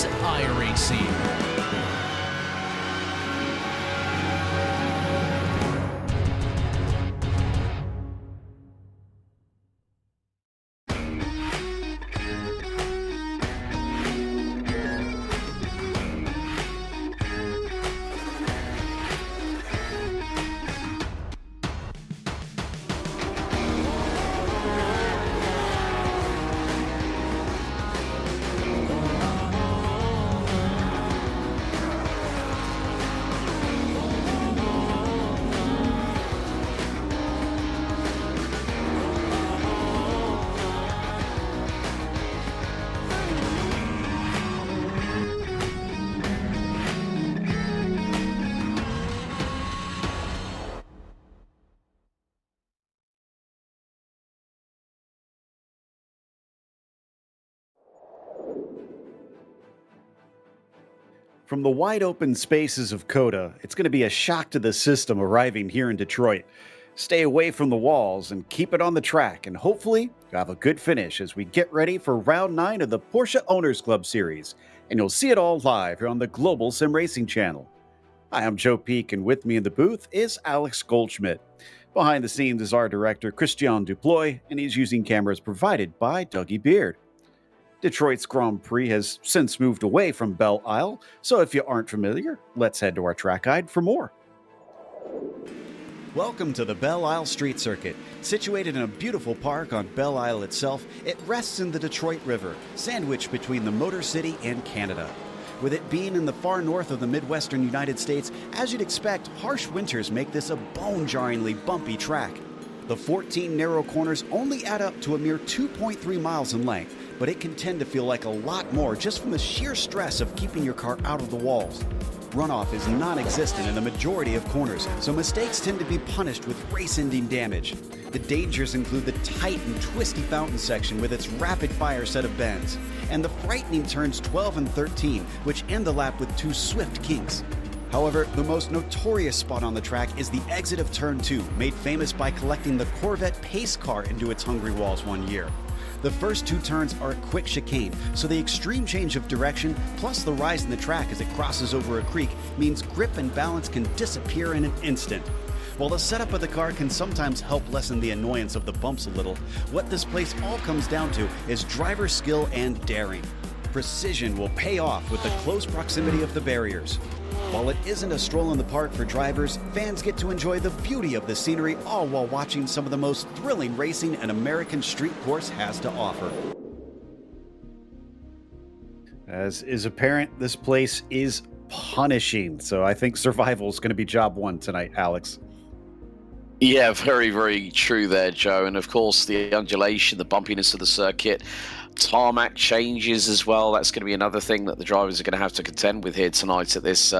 is iRacing. From the wide open spaces of COTA, it's going to be a shock to the system arriving here in Detroit. Stay away from the walls and keep it on the track, and hopefully you have a good finish as we get ready for round 9 of the Porsche Owners Club Series. And you'll see it all live here on the Global SimRacing Channel. Hi, I'm Joe Peak, and with me in the booth is Alex Goldschmidt. Behind the scenes is our director, Christian Duploy, and he's using cameras provided by Dougie Beard. Detroit's Grand Prix has since moved away from Belle Isle, so if you aren't familiar, let's head to our track guide for more. Welcome to the Belle Isle Street Circuit. Situated in a beautiful park on Belle Isle itself, it rests in the Detroit River, sandwiched between the Motor City and Canada. With it being in the far north of the Midwestern United States, as you'd expect, harsh winters make this a bone-jarringly bumpy track. The 14 narrow corners only add up to a mere 2.3 miles in length, but it can tend to feel like a lot more just from the sheer stress of keeping your car out of the walls. Runoff is non-existent in the majority of corners, so mistakes tend to be punished with race-ending damage. The dangers include the tight and twisty fountain section with its rapid-fire set of bends, and the frightening turns 12 and 13, which end the lap with 2 swift kinks. However, the most notorious spot on the track is the exit of Turn 2, made famous by collecting the Corvette pace car into its hungry walls one year. The first 2 turns are a quick chicane, so the extreme change of direction, plus the rise in the track as it crosses over a creek, means grip and balance can disappear in an instant. While the setup of the car can sometimes help lessen the annoyance of the bumps a little, what this place all comes down to is driver skill and daring. Precision will pay off with the close proximity of the barriers. While it isn't a stroll in the park for drivers, fans get to enjoy the beauty of the scenery, all while watching some of the most thrilling racing an American street course has to offer. As is apparent, this place is punishing, so I think survival is going to be job 1 tonight, Alex. Yeah, very, very true there, Joe. And of course, the undulation, the bumpiness of the circuit, tarmac changes as well. That's going to be another thing that the drivers are going to have to contend with here tonight at this,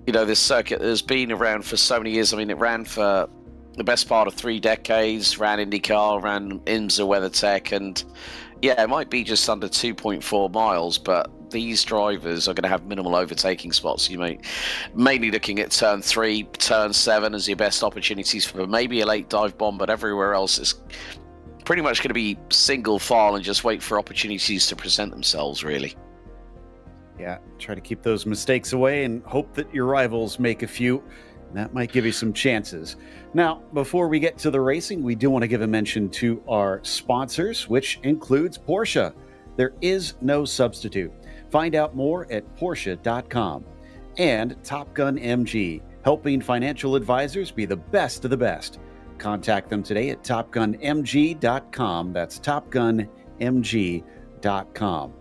this circuit that has been around for so many years. I mean, it ran for the best part of 3 decades, ran IndyCar, ran IMSA WeatherTech, and yeah, it might be just under 2.4 miles, but these drivers are going to have minimal overtaking spots. You may mainly looking at turn 3, turn 7 as your best opportunities for maybe a late dive bomb, but everywhere else is pretty much going to be single file and just wait for opportunities to present themselves, really. Yeah, try to keep those mistakes away and hope that your rivals make a few. That might give you some chances. Now, before we get to the racing, we do want to give a mention to our sponsors, which includes Porsche. There is no substitute. Find out more at Porsche.com. And Top Gun MG, helping financial advisors be the best of the best. Contact them today at TopGunMG.com. That's TopGunMG.com.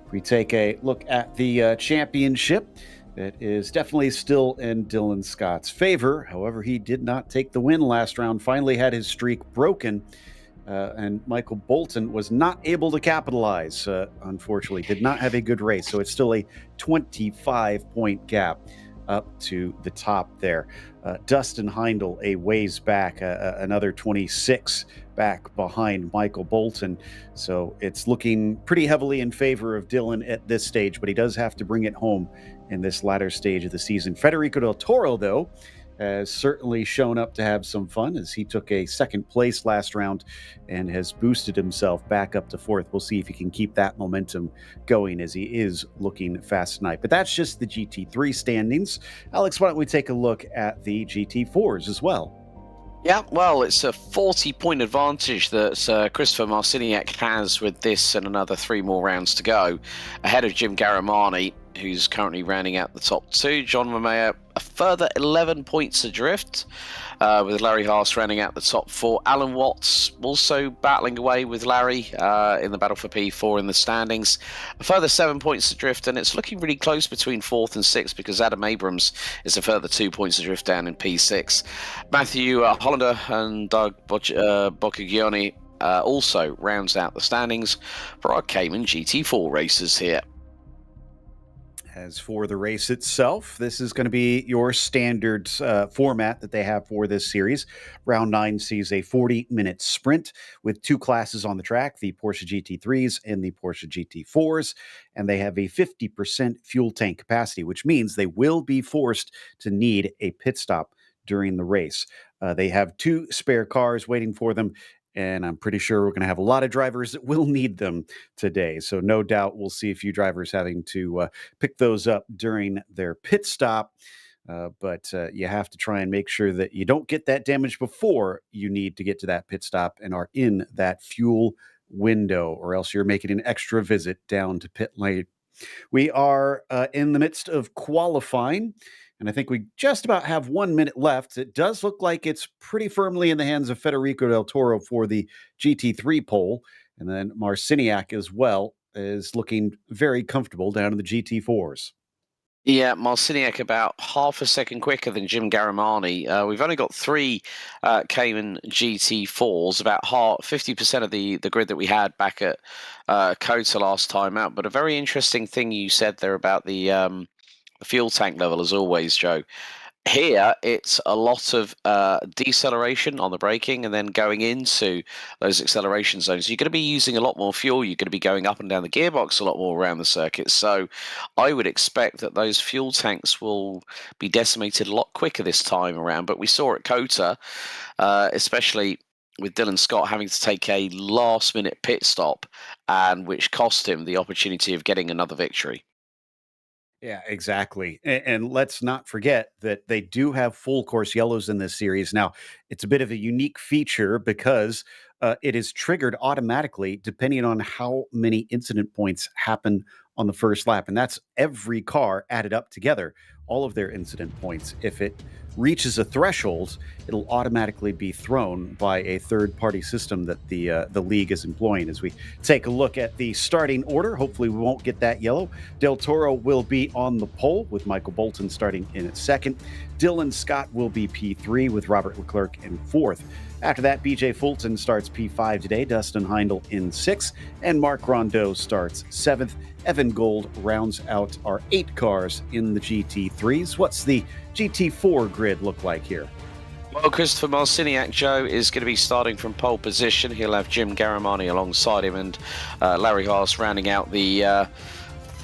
If we take a look at the championship, it is definitely still in Dylan Scott's favor. However, he did not take the win last round, finally had his streak broken, and Michael Bolton was not able to capitalize, unfortunately. Did not have a good race, so it's still a 25-point gap up to the top there. Dustin Heindel a ways back, another 26 back behind Michael Bolton. So it's looking pretty heavily in favor of Dylan at this stage, but he does have to bring it home in this latter stage of the season. Federico Del Toro, though, has certainly shown up to have some fun as he took a second place last round and has boosted himself back up to fourth. We'll see if he can keep that momentum going as he is looking fast tonight. But that's just the GT3 standings. Alex, why don't we take a look at the GT4s as well? Yeah, well, it's a 40-point advantage that Christopher Marciniak has with this and another 3 more rounds to go, ahead of Jim Garamani, who's currently rounding out the top 2. John Mamea, a further 11 points adrift, with Larry Haas rounding out the top 4. Alan Watts also battling away with Larry in the battle for P4 in the standings. A further 7 points adrift, and it's looking really close between 4th and 6th because Adam Abrams is a further 2 points adrift down in P6. Matthew Hollander and Doug Boccagioni also rounds out the standings for our Cayman GT4 racers here. As for the race itself, this is going to be your standard format that they have for this series. Round 9 sees a 40-minute sprint with 2 classes on the track, the Porsche GT3s and the Porsche GT4s, and they have a 50% fuel tank capacity, which means they will be forced to need a pit stop during the race. They have 2 spare cars waiting for them, and I'm pretty sure we're going to have a lot of drivers that will need them today. So no doubt we'll see a few drivers having to pick those up during their pit stop. But you have to try and make sure that you don't get that damage before you need to get to that pit stop and are in that fuel window, or else you're making an extra visit down to pit lane. We are in the midst of qualifying, and I think we just about have 1 minute left. It does look like it's pretty firmly in the hands of Federico Del Toro for the GT3 pole, and then Marciniak as well is looking very comfortable down in the GT4s. Yeah, Marciniak about half a second quicker than Jim Garamani. We've only got 3 Cayman GT4s, about 50% of the grid that we had back at COTA last time out. But a very interesting thing you said there about the fuel tank level, as always, Joe. Here, it's a lot of deceleration on the braking and then going into those acceleration zones. You're going to be using a lot more fuel. You're going to be going up and down the gearbox a lot more around the circuit. So I would expect that those fuel tanks will be decimated a lot quicker this time around. But we saw at COTA, especially with Dylan Scott having to take a last-minute pit stop, and which cost him the opportunity of getting another victory. Yeah, exactly. And let's not forget that they do have full course yellows in this series. Now, it's a bit of a unique feature because it is triggered automatically depending on how many incident points happen on the first lap. And that's every car added up together, all of their incident points. If it reaches a threshold, it'll automatically be thrown by a third-party system that the league is employing. As we take a look at the starting order, hopefully we won't get that yellow. Del Toro will be on the pole with Michael Bolton starting in at second. Dylan Scott will be P3 with Robert Leclerc in fourth. After that, BJ Fulton starts P5 today, Dustin Heindel in 6th, and Mark Rondeau starts 7th. Evan Gold rounds out our 8 cars in the GT3s. What's the GT4 grid look like here? Well, Christopher Marciniak, Joe, is going to be starting from pole position. He'll have Jim Garamani alongside him and Larry Haas rounding out the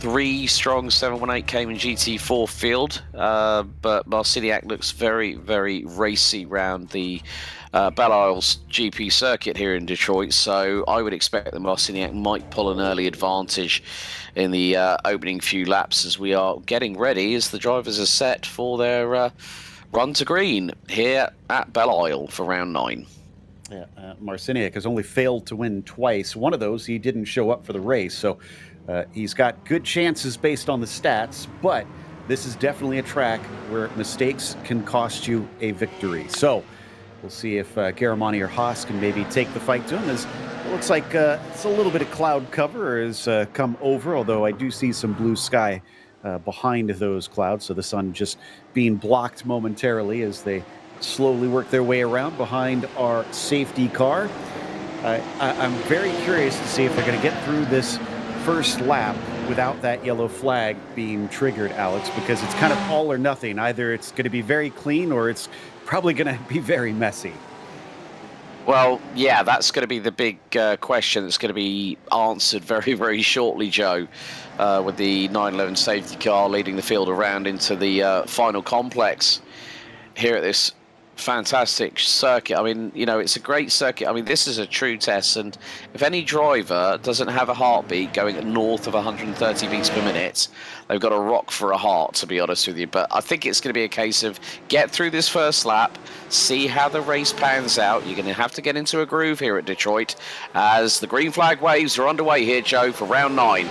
3-strong 718 Cayman GT4 field. But Marciniak looks very, very racy round the Belle Isles GP circuit here in Detroit, so I would expect that Marciniak might pull an early advantage in the opening few laps as we are getting ready as the drivers are set for their run to green here at Belle Isle for round 9. Yeah, Marciniak has only failed to win twice. One of those, he didn't show up for the race, so he's got good chances based on the stats, but this is definitely a track where mistakes can cost you a victory. So we'll see if Garamani or Haas can maybe take the fight to him, as it looks like it's a little bit of cloud cover has come over, although I do see some blue sky behind those clouds, so the sun just being blocked momentarily as they slowly work their way around behind our safety car. I'm very curious to see if they're going to get through this first lap without that yellow flag being triggered, Alex, because it's kind of all or nothing. Either it's going to be very clean or it's probably going to be very messy. Well, yeah, that's going to be the big question that's going to be answered very, very shortly, Joe, with the 911 safety car leading the field around into the final complex. here at this fantastic circuit. I mean, you know, it's a great circuit. I mean, this is a true test, and if any driver doesn't have a heartbeat going north of 130 beats per minute, they've got a rock for a heart, to be honest with you. But I think it's going to be a case of get through this first lap, see how the race pans out. You're going to have to get into a groove here at Detroit as the green flag waves are underway here, Joe, for round 9.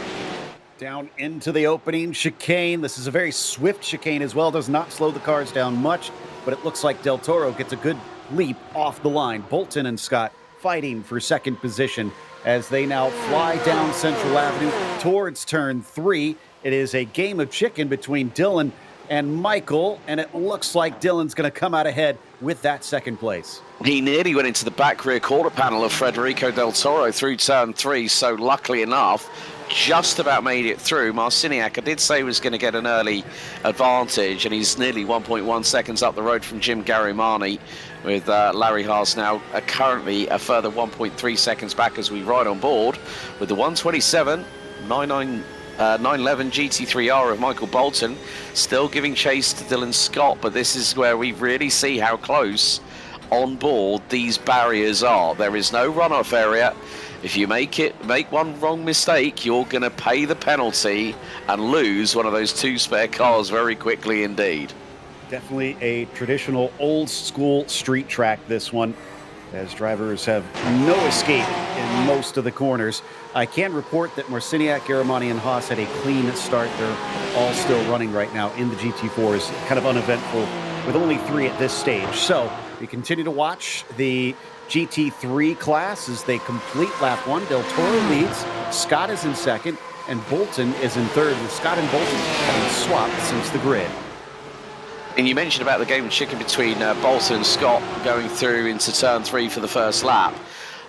Down into the opening chicane. This is a very swift chicane as well. Does not slow the cars down much, but it looks like Del Toro gets a good leap off the line. Bolton and Scott fighting for second position as they now fly down Central Avenue towards turn 3. It is a game of chicken between Dylan and Michael, and it looks like Dylan's going to come out ahead with that second place. He nearly went into the back rear quarter panel of Federico Del Toro through turn 3, so luckily enough, just about made it through. Marciniak, I did say he was going to get an early advantage, and he's nearly 1.1 seconds up the road from Jim Garimani, with Larry Haas now currently a further 1.3 seconds back as we ride on board with the 127 911 GT3R of Michael Bolton, still giving chase to Dylan Scott, but this is where we really see how close on board these barriers are. There is no runoff area. If you make one wrong mistake, you're going to pay the penalty and lose one of those 2 spare cars very quickly indeed. Definitely a traditional old school street track, this one, as drivers have no escape in most of the corners. I can report that Marciniak, Garimani, and Haas had a clean start. They're all still running right now in the GT4s, kind of uneventful, with only 3 at this stage. So we continue to watch the GT3 class as they complete lap 1. Del Toro leads, Scott is in second, and Bolton is in third, with Scott and Bolton having swapped since the grid. And you mentioned about the game of chicken between Bolton and Scott going through into turn 3 for the first lap,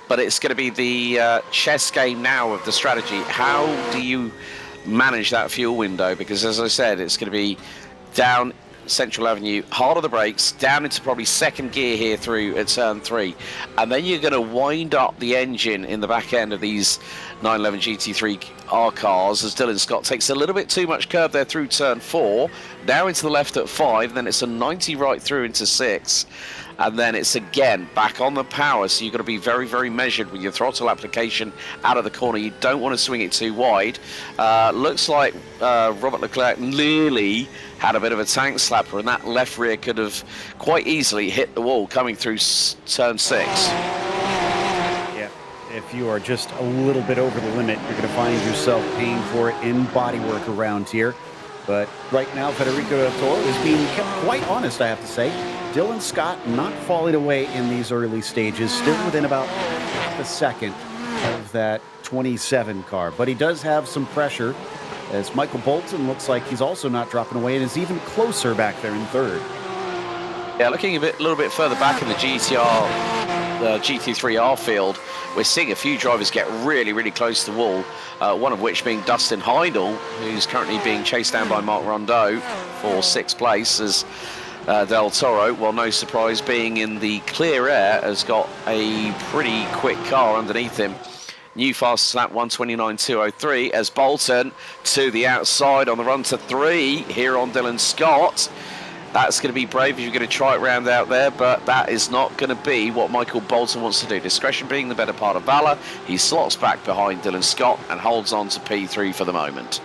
but it's going to be the chess game now of the strategy. How do you manage that fuel window? Because as I said, it's going to be down Central Avenue, hard on the brakes, down into probably second gear here through at turn 3, and then you're going to wind up the engine in the back end of these 911 GT3R cars as Dylan Scott takes a little bit too much curb there through turn 4, now into the left at 5, and then it's a 90 right through into 6, and then it's again back on the power, so you've got to be very, very measured with your throttle application out of the corner. You don't want to swing it too wide. Looks like Robert Leclerc nearly had a bit of a tank slapper, and that left rear could have quite easily hit the wall coming through turn 6. Yeah, if you are just a little bit over the limit, you're going to find yourself paying for it in bodywork around here. But right now, Federico Del Toro is being kept quite honest, I have to say. Dylan Scott not falling away in these early stages, still within about half a second of that 27 car. But he does have some pressure, as Michael Bolton looks like he's also not dropping away and is even closer back there in third. Yeah, looking a little bit further back in the GT3R field, we're seeing a few drivers get really, really close to the wall, one of which being Dustin Heindel, who's currently being chased down by Mark Rondeau for 6th place, as Del Toro, well, no surprise, being in the clear air, has got a pretty quick car underneath him. New fast lap 129.203 as Bolton to the outside on the run to 3 here on Dylan Scott. That's going to be brave if you're going to try it round out there, but that is not going to be what Michael Bolton wants to do. Discretion being the better part of valor, he slots back behind Dylan Scott and holds on to P3 for the moment.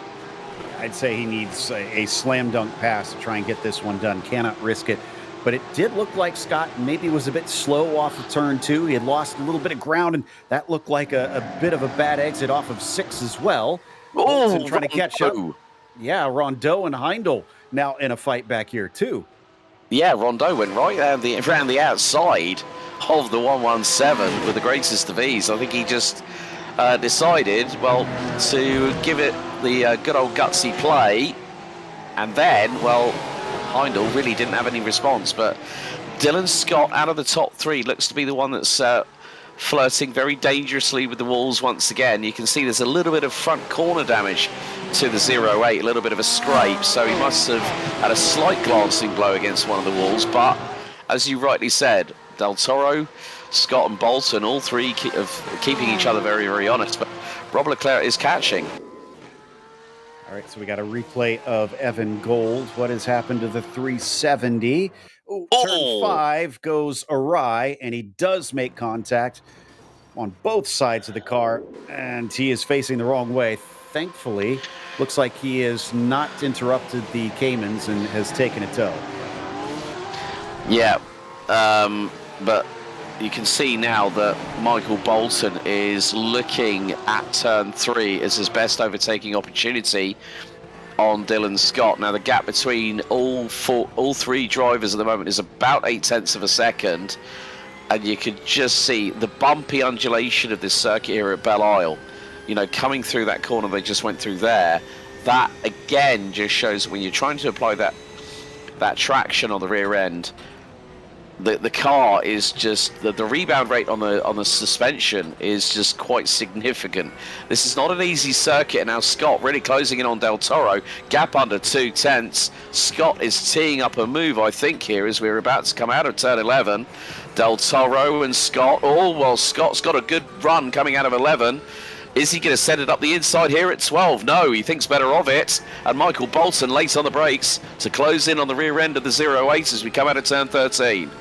I'd say he needs a slam dunk pass to try and get this one done. Cannot risk it. But it did look like Scott maybe was a bit slow off of turn 2. He had lost a little bit of ground, and that looked like a bit of a bad exit off of 6 as well. Oh, trying to catch up. Yeah, Rondeau and Heindel now in a fight back here too. Yeah, Rondeau went right around the outside of the 117 with the greatest of ease. I think he just decided, well, to give it the good old gutsy play, and then, well, Heindel really didn't have any response, but Dylan Scott out of the top 3 looks to be the one that's flirting very dangerously with the walls once again. You can see there's a little bit of front corner damage to the 08, a little bit of a scrape, so he must have had a slight glancing blow against one of the walls, but as you rightly said, Del Toro, Scott and Bolton, all 3 keeping each other very, very honest, but Rob Leclerc is catching. All right, so we got a replay of Evan Gold. What has happened to the 370? Oh, turn Oh, 5 goes awry, and he does make contact on both sides of the car, and he is facing the wrong way. Thankfully, looks like he has not interrupted the Caymans and has taken a tow. yeah. But you can see now that Michael Bolton is looking at turn 3 as his best overtaking opportunity on Dylan Scott. Now the gap between all 3 drivers at the moment is about 0.8 of a second, and you could just see the bumpy undulation of this circuit here at Belle Isle. You know, coming through that corner they just went through there, that again just shows that when you're trying to apply that traction on the rear end, the car is just the rebound rate on the suspension is just quite significant. This is not an easy circuit. And now Scott really closing in on Del Toro, gap under 0.2. Scott is teeing up a move, I think, here as we're about to come out of turn 11. Del Toro and Scott. Oh well, Scott's got a good run coming out of 11. Is he going to set it up the inside here at 12? No, he thinks better of it. And Michael Bolton late on the brakes to close in on the rear end of the 08 as we come out of turn 13.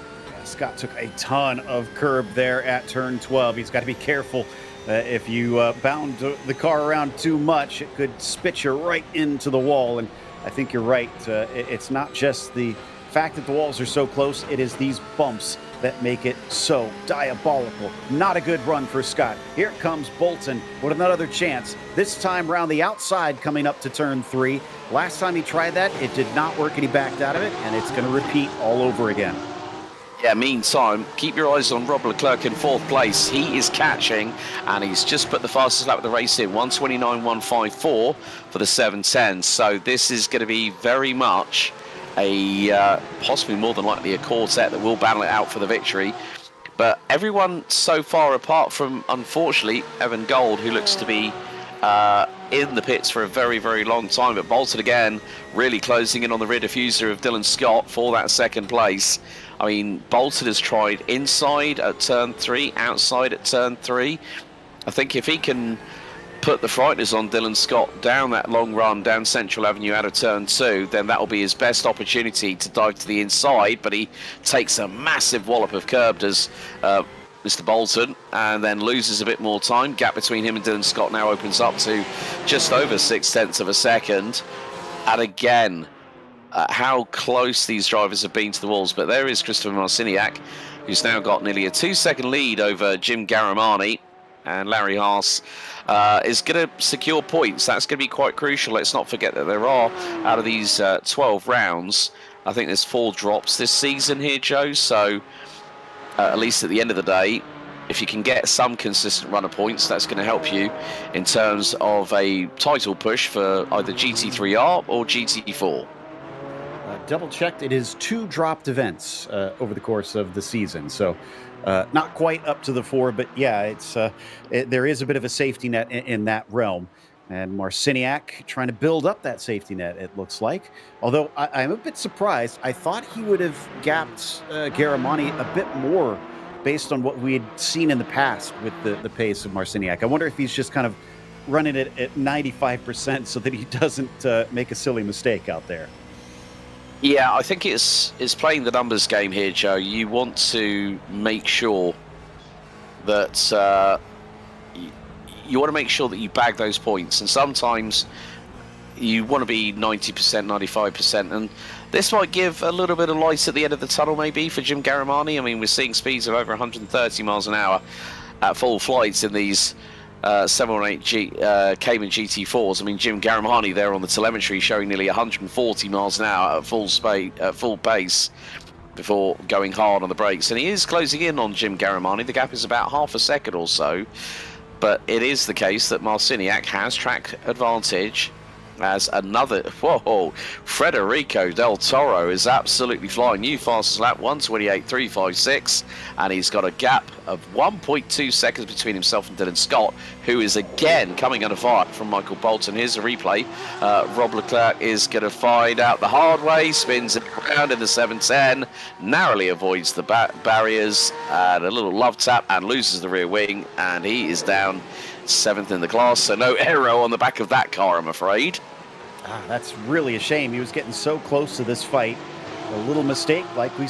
Scott took a ton of curb there at turn 12. He's got to be careful. If you bound the car around too much, it could spit you right into the wall. And I think you're right. It's not just the fact that the walls are so close. It is these bumps that make it so diabolical. Not a good run for Scott. Here comes Bolton with another chance. This time around the outside coming up to turn 3. Last time he tried that, it did not work and he backed out of it. And it's going to repeat all over again. Yeah, meantime, keep your eyes on Rob Leclerc in 4th place. He is catching, and he's just put the fastest lap of the race in, 1:29.154 for the 7:10. So this is going to be very much a, possibly more than likely a quartet that will battle it out for the victory. But everyone so far, apart from, unfortunately, Evan Gold, who looks to be in the pits for a very, very long time. But Bolton again, really closing in on the rear diffuser of Dylan Scott for that 2nd place. I mean, Bolton has tried inside at turn 3, outside at turn 3. I think if he can put the frighteners on Dylan Scott down that long run down Central Avenue out of turn 2, then that will be his best opportunity to dive to the inside. But he takes a massive wallop of curb as Mr. Bolton, and then loses a bit more time. Gap between him and Dylan Scott now opens up to just over 0.6 of a second. And again, how close these drivers have been to the walls. But there is Christopher Marciniak, who's now got nearly a 2-second lead over Jim Garamani. And Larry Haas is going to secure points. That's going to be quite crucial. Let's not forget that there are, out of these 12 rounds, I think there's 4 drops this season here, Joe. So at least at the end of the day, if you can get some consistent run of points, that's going to help you in terms of a title push for either GT3R or GT4. Double checked, it is 2 dropped events over the course of the season. So not quite up to the 4, but yeah, it's there is a bit of a safety net in that realm. And Marciniak trying to build up that safety net, it looks like. Although I'm a bit surprised. I thought he would have gapped Garamani a bit more based on what we had seen in the past with the pace of Marciniak. I wonder if he's just kind of running it at 95% so that he doesn't make a silly mistake out there. Yeah, I think it's playing the numbers game here, Joe. You want to make sure that you want to make sure that you bag those points, and sometimes you want to be 90%, 95%, and this might give a little bit of light at the end of the tunnel maybe for Jim Garamani. I mean, we're seeing speeds of over 130 miles an hour at full flights in these 718 Cayman GT4s. I mean, Jim Garamani there on the telemetry showing nearly 140 miles an hour at full pace before going hard on the brakes. And he is closing in on Jim Garamani. The gap is about half a second or so. But it is the case that Marciniak has track advantage as another... Whoa! Federico Del Toro is absolutely flying. New fastest lap, 1:28.356. And he's got a gap of 1.2 seconds between himself and Dylan Scott, who is again coming under fire from Michael Bolton. Here's a replay. Rob Leclerc is going to find out the hard way. Spins it around in the 710. Narrowly avoids the barriers. And a little love tap and loses the rear wing. And he is down 7th in the class, so no aero on the back of that car, I'm afraid. That's really a shame. He was getting so close to this fight. A little mistake, like we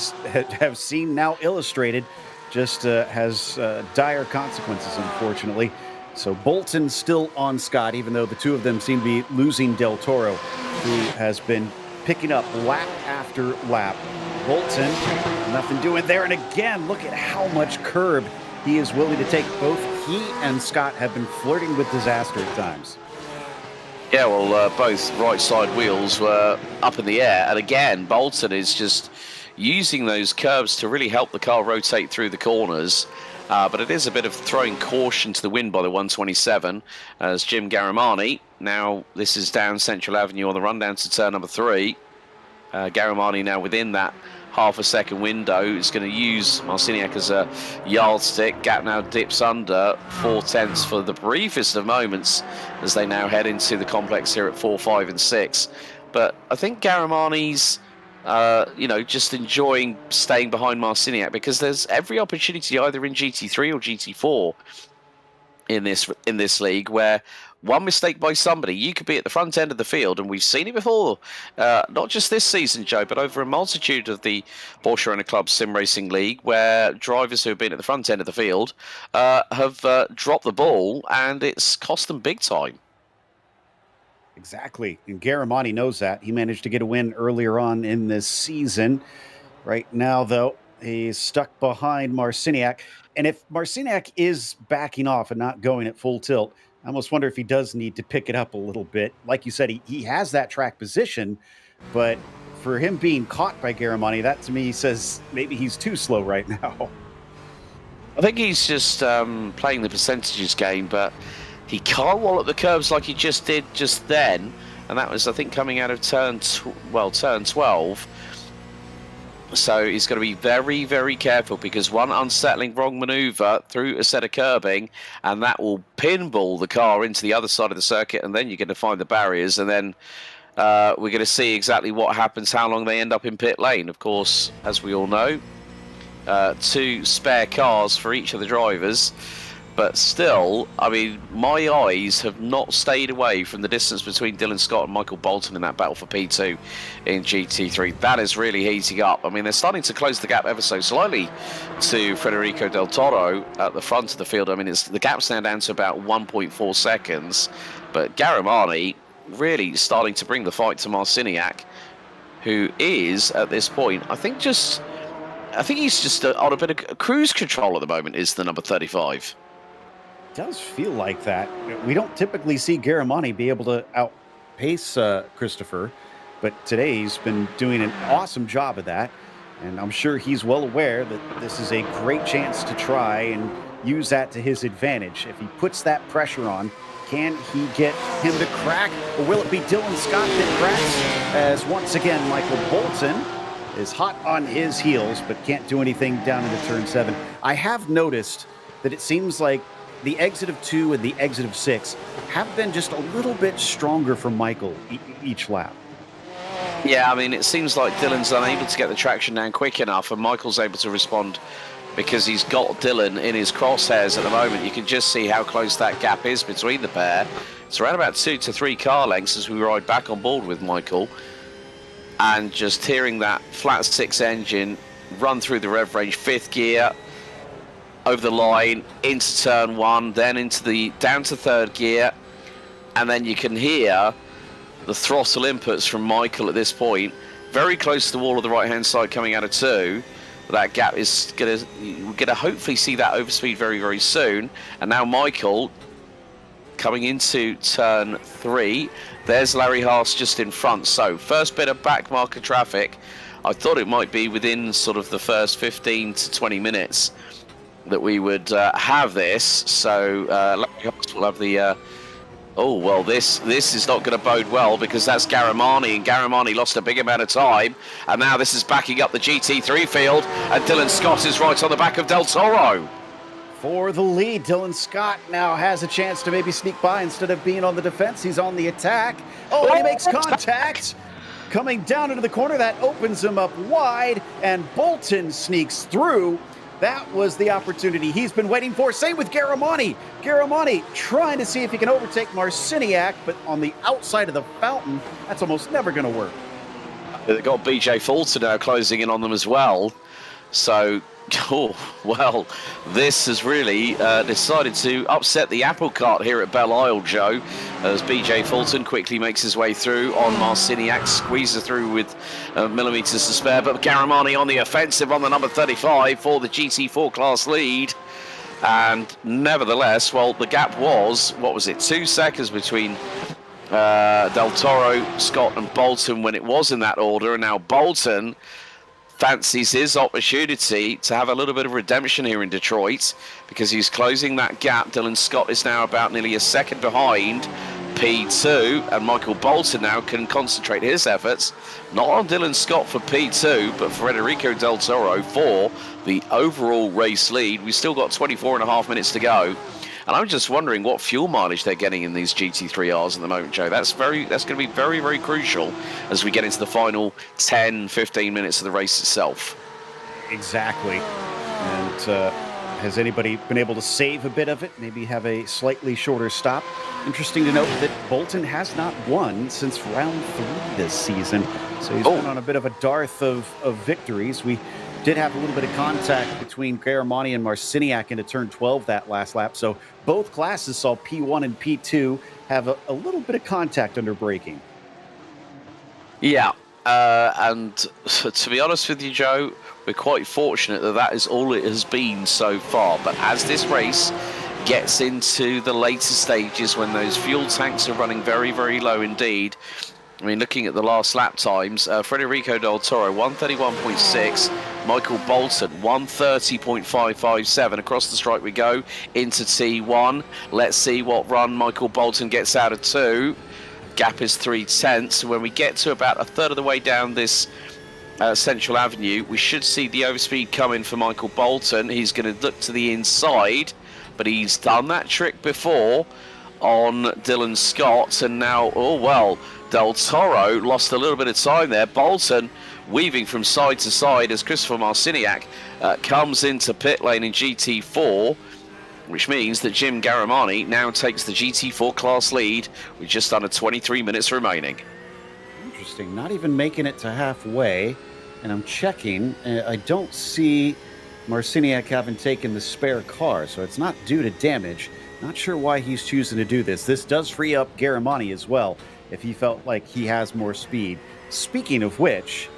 have seen now illustrated, just has dire consequences, unfortunately. So Bolton still on Scott, even though the two of them seem to be losing Del Toro, who has been picking up lap after lap. Bolton, nothing doing there. And again, look at how much curb he is willing to take. Both he and Scott have been flirting with disaster at times. Yeah, well, both right side wheels were up in the air. And again, Bolton is just using those curbs to really help the car rotate through the corners. But it is a bit of throwing caution to the wind by the 127 as Jim Garamani. Now, this is down Central Avenue on the run down to turn number 3. Garamani now within that half a second window is going to use Marciniak as a yardstick. Gap now dips under 4/10 for the briefest of moments as they now head into the complex here at 4, 5 and 6. But I think Garamani's just enjoying staying behind Marciniak because there's every opportunity either in GT3 or GT4 in this league where one mistake by somebody, you could be at the front end of the field, and we've seen it before, not just this season, Joe, but over a multitude of the Porsche Owner Club Sim Racing League, where drivers who have been at the front end of the field have dropped the ball, and it's cost them big time. Exactly. And Garamani knows that. He managed to get a win earlier on in this season. Right now, though, he's stuck behind Marciniak. And if Marciniak is backing off and not going at full tilt, I almost wonder if he does need to pick it up a little bit. Like you said, he has that track position, but for him being caught by Garamani, that to me says maybe he's too slow right now. I think he's just playing the percentages game, but he can't wallop the curves like he just did just then. And that was, I think, coming out of turn 12. So he's got to be very, very careful because one unsettling wrong maneuver through a set of curbing, and that will pinball the car into the other side of the circuit, and then you're going to find the barriers, and then we're going to see exactly what happens, how long they end up in pit lane. Of course, as we all know, 2 spare cars for each of the drivers. But still, I mean, my eyes have not stayed away from the distance between Dylan Scott and Michael Bolton in that battle for P2 in GT3. That is really heating up. I mean, they're starting to close the gap ever so slightly to Federico Del Toro at the front of the field. I mean, the gap's now down to about 1.4 seconds. But Garamani really starting to bring the fight to Marciniak, who is, at this point, I think he's just on a bit of cruise control at the moment, is the number 35. Does feel like that. We don't typically see Garamani be able to outpace Christopher, but today he's been doing an awesome job of that, and I'm sure he's well aware that this is a great chance to try and use that to his advantage. If he puts that pressure on, can he get him to crack, or will it be Dylan Scott that cracks, as once again Michael Bolton is hot on his heels but can't do anything down into turn 7. I have noticed that it seems like the exit of 2 and the exit of 6 have been just a little bit stronger for Michael each lap. Yeah, I mean, it seems like Dylan's unable to get the traction down quick enough, and Michael's able to respond because he's got Dylan in his crosshairs at the moment. You can just see how close that gap is between the pair. It's around about 2 to 3 car lengths as we ride back on board with Michael. And just hearing that flat 6 engine run through the rev range, 5th gear, over the line, into turn 1, then down to 3rd gear, and then you can hear the throttle inputs from Michael at this point, very close to the wall of the right-hand side coming out of 2. That gap is we're gonna hopefully see that overspeed very, very soon. And now Michael coming into turn 3. There's Larry Haas just in front. So first bit of back marker traffic. I thought it might be within sort of the first 15 to 20 minutes that we would have this. So Larry Haas will have the oh, well, this is not going to bode well because that's Garamani, and Garamani lost a big amount of time, and now this is backing up the GT3 field, and Dylan Scott is right on the back of Del Toro. For the lead, Dylan Scott now has a chance to maybe sneak by. Instead of being on the defense, he's on the attack. Oh, and he makes contact. Coming down into the corner, that opens him up wide, and Bolton sneaks through. That was the opportunity he's been waiting for. Same with Garamani. Garamani trying to see if he can overtake Marciniak, but on the outside of the fountain, that's almost never going to work. They've got BJ Fulton now closing in on them as well. So, oh, well, this has really decided to upset the apple cart here at Belle Isle, Joe, as BJ Fulton quickly makes his way through on Marciniak, squeezes through with millimetres to spare, but Garamani on the offensive on the number 35 for the GT4 class lead. And nevertheless, well, the gap was, what was it, 2 seconds between Del Toro, Scott and Bolton when it was in that order, and now Bolton fancies his opportunity to have a little bit of redemption here in Detroit because he's closing that gap. Dylan Scott is now about nearly a second behind P2, and Michael Bolton now can concentrate his efforts not on Dylan Scott for P2 but Federico Del Toro for the overall race lead. We've still got 24.5 minutes to go, and I'm just wondering what fuel mileage they're getting in these GT3Rs at the moment, Joe. That's going to be very, very crucial as we get into the final 10, 15 minutes of the race itself. Exactly. And has anybody been able to save a bit of it? Maybe have a slightly shorter stop? Interesting to note that Bolton has not won since round 3 this season. So he's been on a bit of a dearth of victories. We did have a little bit of contact between Garamani and Marciniak into turn 12 that last lap. So both classes saw P1 and P2 have a little bit of contact under braking. Yeah, and to be honest with you, Joe, we're quite fortunate that is all it has been so far. But as this race gets into the later stages, when those fuel tanks are running very, very low indeed, I mean, looking at the last lap times, Federico Del Toro, 131.6, Michael Bolton, 130.557. Across the stripe we go into T1. Let's see what run Michael Bolton gets out of 2. Gap is 3/10. When we get to about a third of the way down this Central Avenue, we should see the overspeed coming for Michael Bolton. He's going to look to the inside, but he's done that trick before on Dylan Scott, and now, oh well, Del Toro lost a little bit of time there. Bolton weaving from side to side as Christopher Marciniak comes into pit lane in GT4, which means that Jim Garamani now takes the GT4 class lead with just under 23 minutes remaining. Interesting, not even making it to halfway, and I'm checking, I don't see Marciniak having taken the spare car, so it's not due to damage. Not sure why he's choosing to do this. This does free up Garamani as well, if he felt like he has more speed. Speaking of which,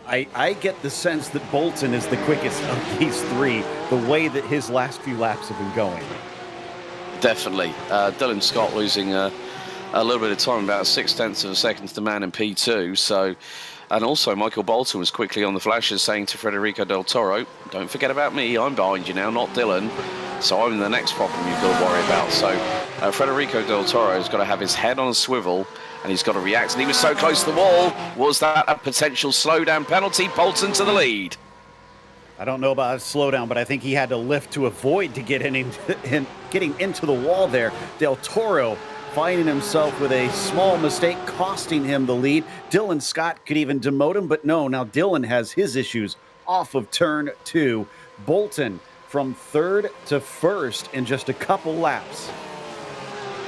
I get the sense that Bolton is the quickest of these three, the way that his last few laps have been going. Definitely. Dylan Scott losing a little bit of time, about 0.6 of a second to the man in P2. So, and also Michael Bolton was quickly on the flashes saying to Federico Del Toro, don't forget about me, I'm behind you now, not Dylan. So I'm the next problem you've got to worry about. So Federico Del Toro has got to have his head on a swivel, and he's got to react. And he was so close to the wall. Was that a potential slowdown penalty? Bolton to the lead. I don't know about a slowdown, but I think he had to lift to avoid to getting into the wall there. Del Toro finding himself with a small mistake, costing him the lead. Dylan Scott could even demote him, but no, now Dylan has his issues off of turn 2. Bolton from 3rd to 1st in just a couple laps.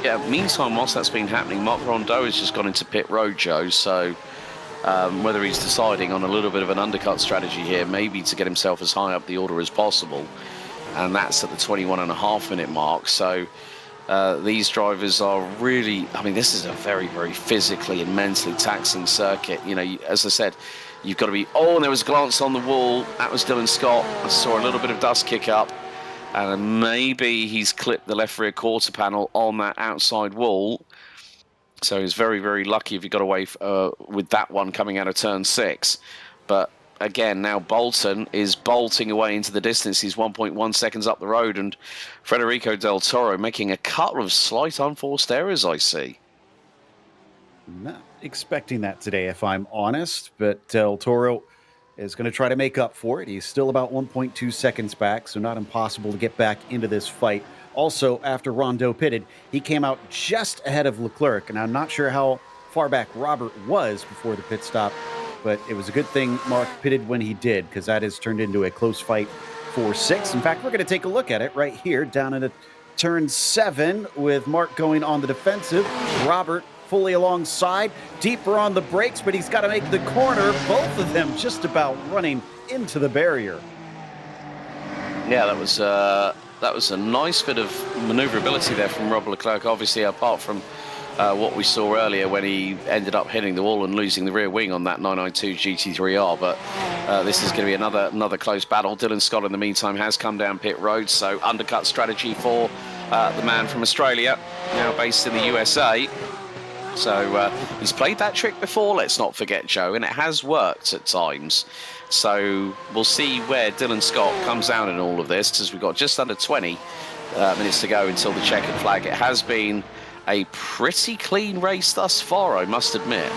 Yeah, meantime, whilst that's been happening, Mark Rondeau has just gone into pit road, Joe, so whether he's deciding on a little bit of an undercut strategy here, maybe to get himself as high up the order as possible, and that's at the 21.5 minute mark. So these drivers are really, I mean, this is a very, very physically and mentally taxing circuit. You know, as I said, you've got to be, oh, and there was a glance on the wall. That was Dylan Scott. I saw a little bit of dust kick up. And maybe he's clipped the left rear quarter panel on that outside wall. So he's very, very lucky if he got away with that one coming out of turn 6. But again, now Bolton is bolting away into the distance. He's 1.1 seconds up the road. And Federico Del Toro making a couple of slight unforced errors, I see. Not expecting that today, if I'm honest. But Del Toro is going to try to make up for it. He's still about 1.2 seconds back, so not impossible to get back into this fight. Also, after Rondeau pitted, he came out just ahead of Leclerc, and I'm not sure how far back Robert was before the pit stop, but it was a good thing Mark pitted when he did, because that has turned into a close fight for 6. In fact, we're going to take a look at it right here down in turn 7 with Mark going on the defensive, Robert fully alongside, deeper on the brakes, but he's got to make the corner. Both of them just about running into the barrier. Yeah, that was a nice bit of maneuverability there from Rob Leclerc, obviously, apart from what we saw earlier when he ended up hitting the wall and losing the rear wing on that 992 GT3R. But this is going to be another close battle. Dylan Scott, in the meantime, has come down pit road, so undercut strategy for the man from Australia, now based in the USA. So he's played that trick before, let's not forget, Joe, and it has worked at times. So we'll see where Dylan Scott comes down in all of this, as we've got just under 20 minutes to go until the checkered flag. It has been a pretty clean race thus far, I must admit.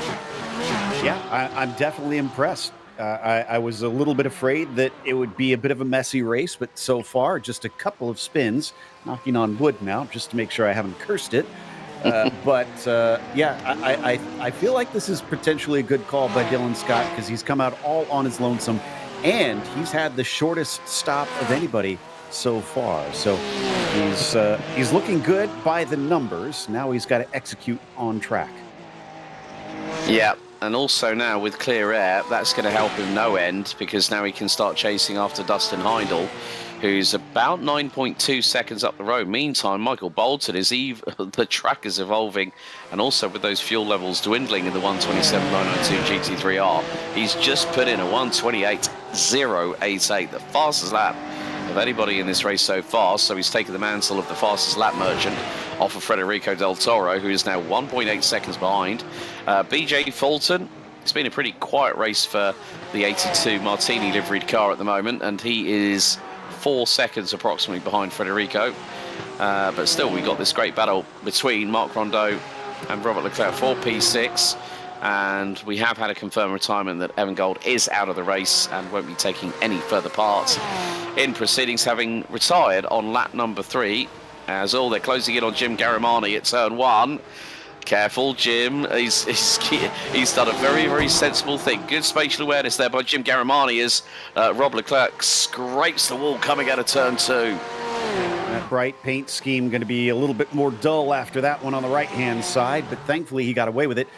Yeah, I'm definitely impressed. I was a little bit afraid that it would be a bit of a messy race, but so far, just a couple of spins, knocking on wood now, just to make sure I haven't cursed it. I feel like this is potentially a good call by Dylan Scott, because he's come out all on his lonesome, and he's had the shortest stop of anybody so far. So he's looking good by the numbers. Now he's got to execute on track. Yeah, and also now with clear air, that's going to help him no end, because now he can start chasing after Dustin Heindel, who's about 9.2 seconds up the road. Meantime, Michael Bolton the track is evolving, and also with those fuel levels dwindling in the 127.992 GT3R, he's just put in a 128.088, the fastest lap of anybody in this race so far. So he's taken the mantle of the fastest lap merchant off of Federico Del Toro, who is now 1.8 seconds behind. BJ Fulton, it's been a pretty quiet race for the 82 Martini liveried car at the moment, and he is 4 seconds approximately behind Federico. But still, we got this great battle between Marc Rondeau and Robert Leclerc for P6. And we have had a confirmed retirement that Evan Gold is out of the race and won't be taking any further part in proceedings, having retired on lap number 3. As all, they're closing in on Jim Garamani at turn 1. Careful, Jim. He's done a very, very sensible thing. Good spatial awareness there by Jim Garamani as Rob Leclerc scrapes the wall coming out of turn 2. That bright paint scheme going to be a little bit more dull after that one on the right-hand side, but thankfully he got away with it.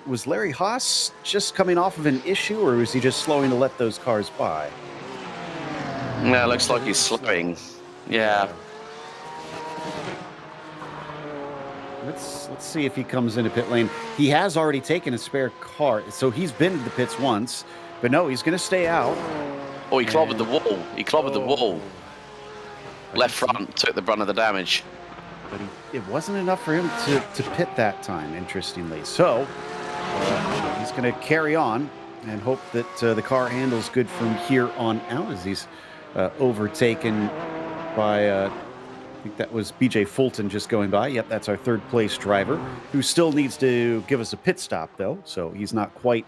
Was Larry Haas just coming off of an issue, or was he just slowing to let those cars by? Yeah, looks like he's slowing. Yeah. Let's see if he comes into pit lane. He has already taken a spare car, so he's been to the pits once, but no, he's going to stay out. Oh, he clobbered the wall. He clobbered the wall. Left front took the brunt of the damage. But it wasn't enough for him to pit that time, interestingly. So he's going to carry on and hope that the car handles good from here on out, as he's overtaken by, I think that was BJ Fulton just going by. Yep, that's our third place driver, who still needs to give us a pit stop, though. So he's not quite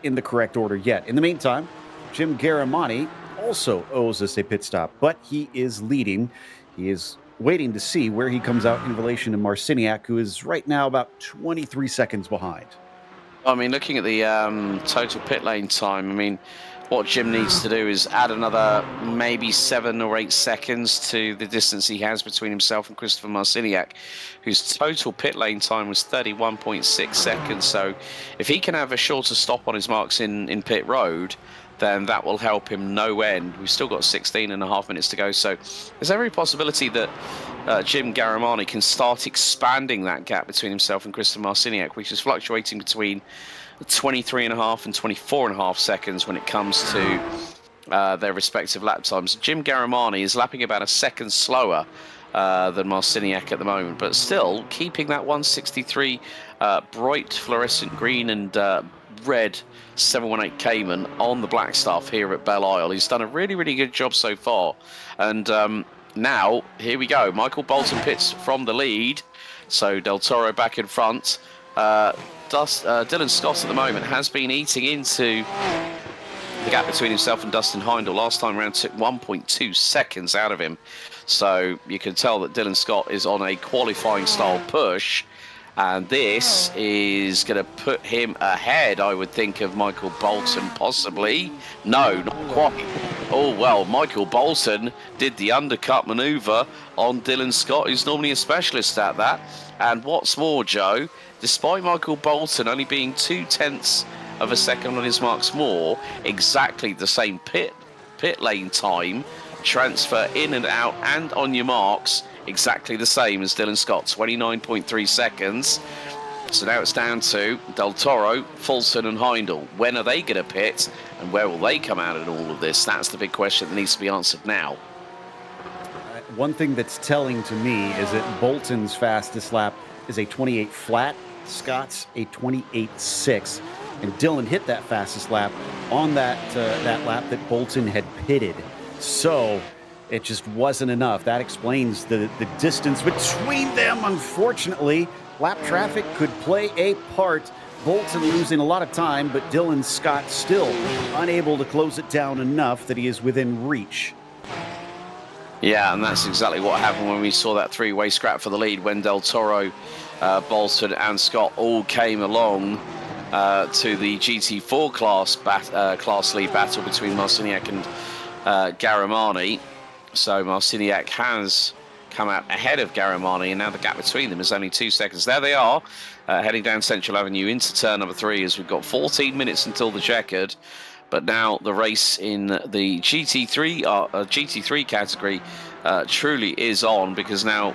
in the correct order yet. In the meantime, Jim Garamani also owes us a pit stop, but he is leading. He is waiting to see where he comes out in relation to Marciniak, who is right now about 23 seconds behind. I mean, looking at the total pit lane time, I mean, what Jim needs to do is add another maybe 7 or 8 seconds to the distance he has between himself and Christopher Marciniak, whose total pit lane time was 31.6 seconds. So if he can have a shorter stop on his marks in pit road, then that will help him no end. We've still got 16 and a half minutes to go, so there's every possibility that Jim Garamani can start expanding that gap between himself and Christopher Marciniak, which is fluctuating between 23.5 and 24.5 seconds when it comes to their respective lap times. Jim Garamani is lapping about a second slower than Marciniak at the moment, but still keeping that 163 bright fluorescent green and red 718 Cayman on the black stuff here at Belle Isle. He's done a really, really good job so far. And now, here we go. Michael Bolton pits from the lead. So Del Toro back in front. Dylan Scott at the moment has been eating into the gap between himself and Dustin Heindel. Last time around took 1.2 seconds out of him. So you can tell that Dylan Scott is on a qualifying style push. And this is going to put him ahead, I would think, of Michael Bolton, possibly. No, not quite. Oh, well, Michael Bolton did the undercut maneuver on Dylan Scott, who's normally a specialist at that. And what's more, Joe, despite Michael Bolton only being 0.2 of a second on his marks more, exactly the same pit lane time, transfer in and out and on your marks, exactly the same as Dylan Scott, 29.3 seconds. So now it's down to Del Toro, Fulton and Heindel. When are they going to pit and where will they come out in all of this? That's the big question that needs to be answered now. One thing that's telling to me is that Bolton's fastest lap is a 28 flat, Scott's a 28.6, and Dylan hit that fastest lap on that lap that Bolton had pitted. So it just wasn't enough. That explains the distance between them, unfortunately. Lap traffic could play a part. Bolton losing a lot of time, but Dylan Scott still unable to close it down enough that he is within reach. Yeah, and that's exactly what happened when we saw that three-way scrap for the lead when Del Toro, Bolton and Scott all came along to the GT4 class lead battle between Marciniak and Garamani. So Marciniak has come out ahead of Garamani, and now the gap between them is only 2 seconds. There they are, heading down Central Avenue into turn number 3 as we've got 14 minutes until the checkered. But now the race in the GT3 category truly is on, because now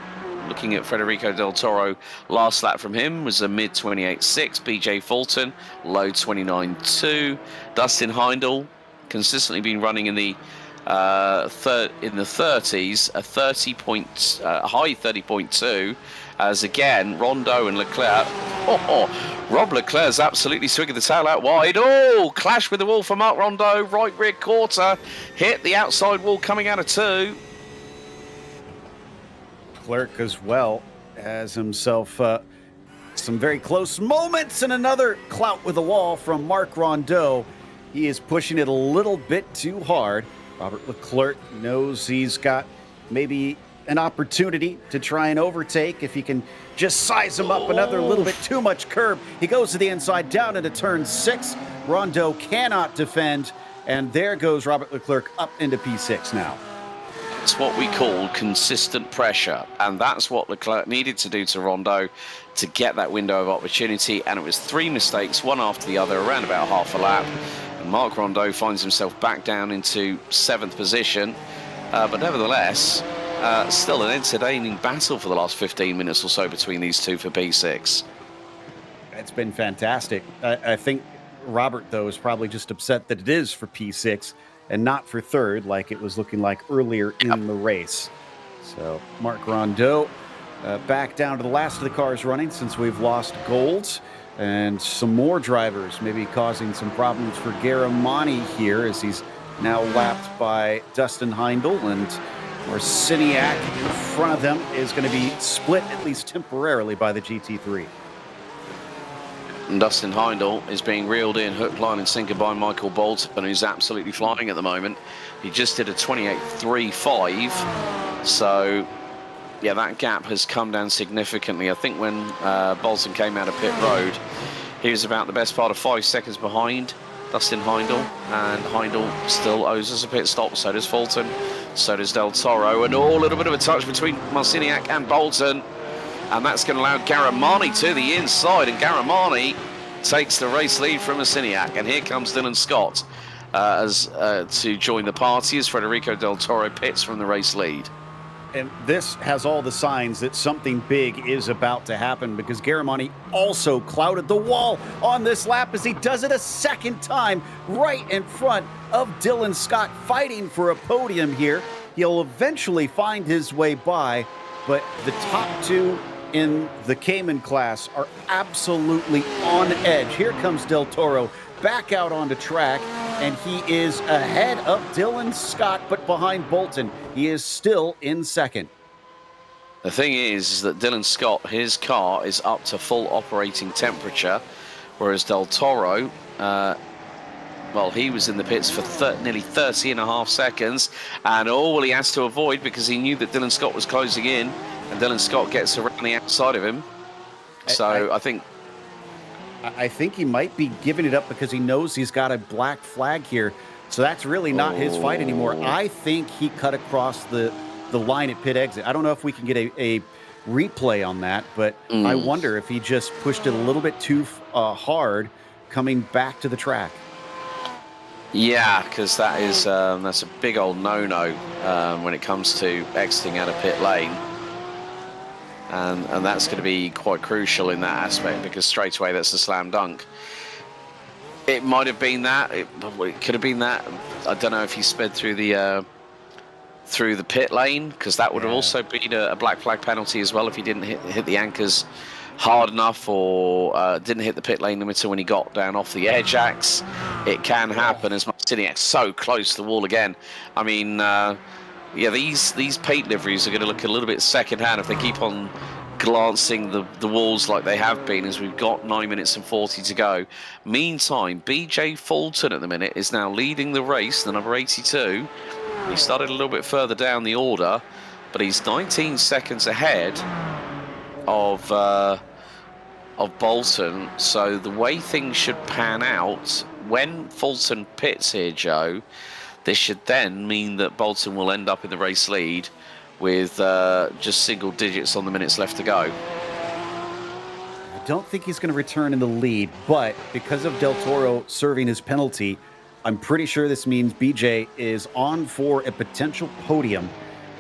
looking at Federico Del Toro, last lap from him was a mid 28.6. BJ Fulton, low 29.2. Dustin Heindel consistently been running in the 30s, a high 30.2, as again Rondo and Leclerc. Rob Leclerc's absolutely swinging the tail out wide. Oh, clash with the wall for Mark Rondo, right rear quarter, hit the outside wall coming out of 2. Leclerc as well has himself some very close moments, and another clout with the wall from Mark Rondo. He is pushing it a little bit too hard. Robert Leclerc knows he's got maybe an opportunity to try and overtake if he can just size him up another little bit. Too much curb. He goes to the inside, down into turn 6. Rondo cannot defend, and there goes Robert Leclerc up into P6 now. It's what we call consistent pressure, and that's what Leclerc needed to do to Rondo to get that window of opportunity, and it was 3 mistakes, one after the other, around about half a lap. And Mark Rondo finds himself back down into 7th position, but nevertheless, still an entertaining battle for the last 15 minutes or so between these two for P6. It's been fantastic. I think Robert, though, is probably just upset that it is for P6 and not for 3rd, like it was looking like earlier in the race. So Mark Rondo back down to the last of the cars running since we've lost Golds. And some more drivers maybe causing some problems for Garamani here, as he's now lapped by Dustin Heindel, and Marciniak in front of them is going to be split, at least temporarily, by the GT3. And Dustin Heindel is being reeled in hook, line and sinker by Michael Bolton, who's absolutely flying at the moment. He just did a 28.35, so yeah, that gap has come down significantly. I think when Bolton came out of pit road, he was about the best part of 5 seconds behind Dustin Heindel, and Heindel still owes us a pit stop. So does Fulton, so does Del Toro, and a little bit of a touch between Marciniak and Bolton, and that's going to allow Garamani to the inside, and Garamani takes the race lead from Marciniak. And here comes Dylan Scott to join the party as Federico Del Toro pits from the race lead. And this has all the signs that something big is about to happen, because Garamani also clouded the wall on this lap as he does it a second time right in front of Dylan Scott, fighting for a podium here. He'll eventually find his way by, but the top 2 in the Cayman class are absolutely on edge. Here comes Del Toro back out onto track, and he is ahead of Dylan Scott, but behind Bolton. He is still in 2nd. The thing is that Dylan Scott, his car is up to full operating temperature, whereas Del Toro, well, he was in the pits for nearly 30.5 seconds, and all he has to avoid, because he knew that Dylan Scott was closing in, and Dylan Scott gets around the outside of him. So I think he might be giving it up because he knows he's got a black flag here. So that's really not his fight anymore. I think he cut across the line at pit exit. I don't know if we can get a replay on that, but I wonder if he just pushed it a little bit too hard coming back to the track. Yeah, because that's a big old no-no when it comes to exiting out of pit lane. And that's going to be quite crucial in that aspect, because straight away that's a slam dunk. It might have been that. It could have been that. I don't know if he sped through the pit lane, because that would have also been a black flag penalty as well if he didn't hit the anchors hard enough, or didn't hit the pit lane limiter when he got down off the air jacks. It can happen, as Marciniak so close to the wall again. I mean, yeah, these paint liveries are going to look a little bit second-hand if they keep on glancing the walls like they have been, as we've got 9 minutes and 40 to go. Meantime, BJ Fulton at the minute is now leading the race, the number 82. He started a little bit further down the order, but he's 19 seconds ahead of Bolton. So the way things should pan out, when Fulton pits here, Joe, this should then mean that Bolton will end up in the race lead with just single digits on the minutes left to go. I don't think he's going to return in the lead, but because of Del Toro serving his penalty, I'm pretty sure this means BJ is on for a potential podium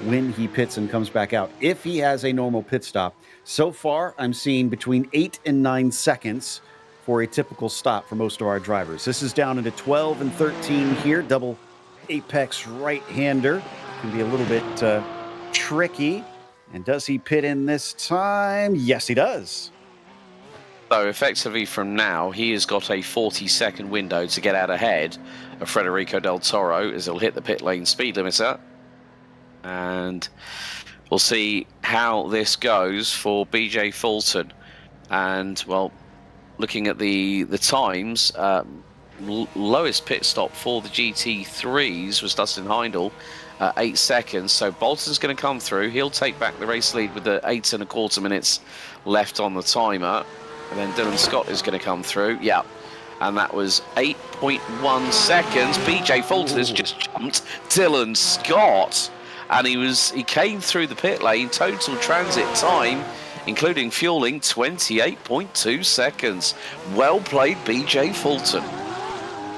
when he pits and comes back out, if he has a normal pit stop. So far, I'm seeing between 8 and 9 seconds for a typical stop for most of our drivers. This is down into 12 and 13 here. Double apex right-hander can be a little bit tricky. And does he pit in this time? Yes, he does. So effectively from now, he has got a 40-second window to get out ahead of Federico Del Toro, as he'll hit the pit lane speed limiter. And we'll see how this goes for BJ Fulton. And, well, looking at the times, lowest pit stop for the GT3s was Dustin Heindel, 8 seconds. So Bolton's going to come through. He'll take back the race lead with the 8 1/4 minutes left on the timer. And then Dylan Scott is going to come through. Yeah. And that was 8.1 seconds. BJ Fulton has just jumped Dylan Scott. And he came through the pit lane. Total transit time, including fueling, 28.2 seconds. Well played, BJ Fulton.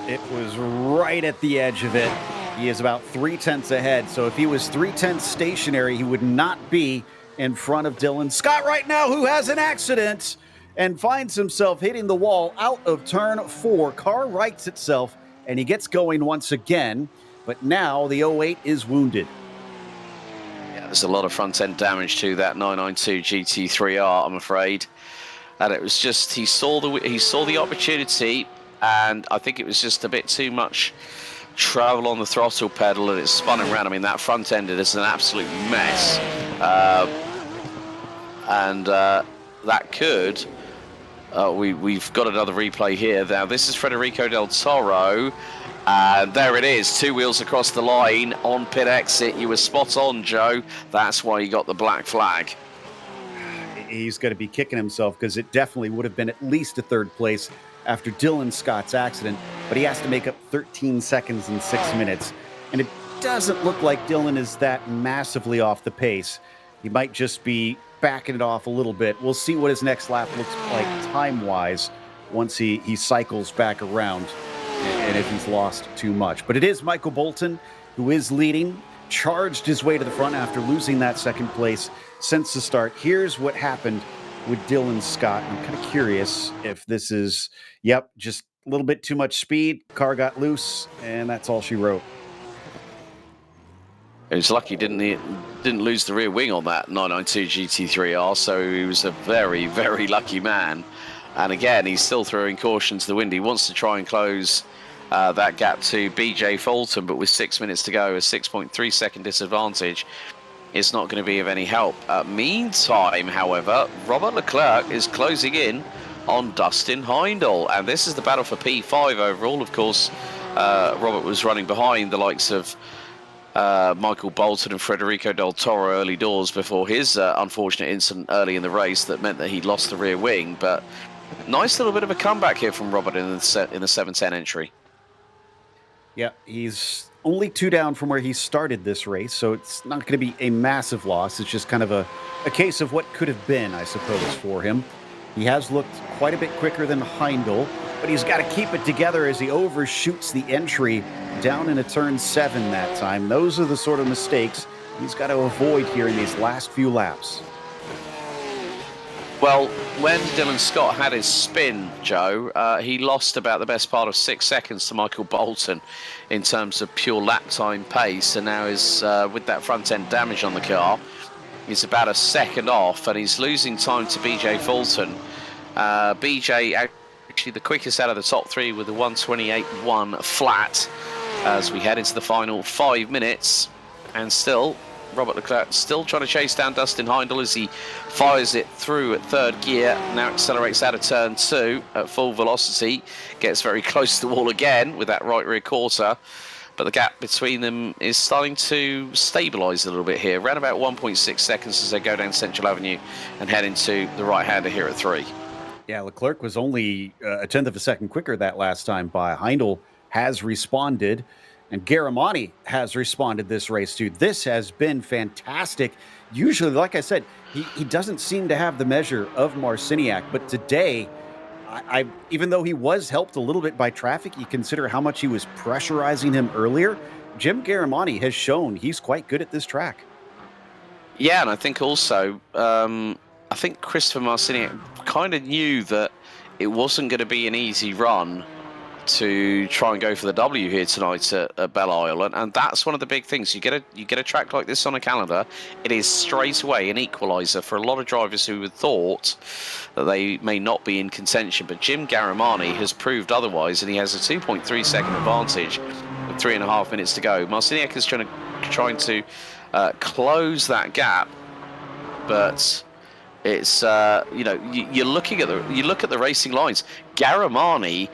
It was right at the edge of it. He is about 3/10 ahead. So if he was 3/10 stationary, he would not be in front of Dylan Scott right now, who has an accident and finds himself hitting the wall out of turn 4. Car rights itself, and he gets going once again. But now the 08 is wounded. Yeah, there's a lot of front-end damage to that 992 GT3R, I'm afraid. And it was just, he saw the opportunity, and I think it was just a bit too much travel on the throttle pedal, and it spun him around. I mean, that front end is an absolute mess. That could... we've got another replay here. Now, this is Federico Del Toro. And there it is, 2 wheels across the line on pit exit. You were spot on, Joe. That's why you got the black flag. He's going to be kicking himself, because it definitely would have been at least a 3rd place after Dylan Scott's accident. But he has to make up 13 seconds in 6 minutes. And it doesn't look like Dylan is that massively off the pace. He might just be backing it off a little bit. We'll see what his next lap looks like time-wise once he cycles back around, and if he's lost too much. But it is Michael Bolton who is leading, charged his way to the front after losing that 2nd place since the start. Here's what happened with Dylan Scott. I'm kind of curious if this is, just a little bit too much speed. Car got loose, and that's all she wrote. He's lucky didn't lose the rear wing on that 992 GT3R, so he was a very, very lucky man. And again, he's still throwing caution to the wind. He wants to try and close that gap to BJ Fulton, but with 6 minutes to go, a 6.3 second disadvantage, it's not going to be of any help. Meantime, however, Robert Leclerc is closing in on Dustin Heindel, and this is the battle for P5 overall. Of course, Robert was running behind the likes of Michael Bolton and Federico Del Toro early doors before his unfortunate incident early in the race that meant that he lost the rear wing. But nice little bit of a comeback here from Robert in the 710 entry. Yeah, he's only 2 down from where he started this race, so it's not going to be a massive loss. It's just kind of a case of what could have been, I suppose, for him. He has looked quite a bit quicker than Heindel, but he's got to keep it together as he overshoots the entry down into turn 7 that time. Those are the sort of mistakes he's got to avoid here in these last few laps. Well, when Dylan Scott had his spin, Joe, he lost about the best part of 6 seconds to Michael Bolton in terms of pure lap time pace, and now is with that front end damage on the car, he's about a second off, and he's losing time to BJ Fulton. BJ actually the quickest out of the top 3 with a 1:28.1 flat as we head into the final 5 minutes, and still Robert Leclerc still trying to chase down Dustin Heindel as he fires it through at 3rd gear, now accelerates out of turn 2 at full velocity, gets very close to the wall again with that right rear quarter, but the gap between them is starting to stabilise a little bit here, around about 1.6 seconds as they go down Central Avenue and head into the right-hander here at 3. Yeah, Leclerc was only a 10th of a second quicker that last time by. Heindel has responded, and Garamani has responded this race too. This has been fantastic. Usually, like I said, he doesn't seem to have the measure of Marciniak, but today, I even though he was helped a little bit by traffic, you consider how much he was pressurizing him earlier, Jim Garamani has shown he's quite good at this track. Yeah, and I think also, I think Christopher Marciniak kind of knew that it wasn't going to be an easy run to try and go for the W here tonight at Belle Isle, and that's one of the big things. You get a track like this on a calendar, it is straight away an equaliser for a lot of drivers who had thought that they may not be in contention, but Jim Garamani has proved otherwise, and he has a 2.3 second advantage with 3.5 minutes to go. Marciniak is trying to close that gap, but it's you look at the racing lines. Garamani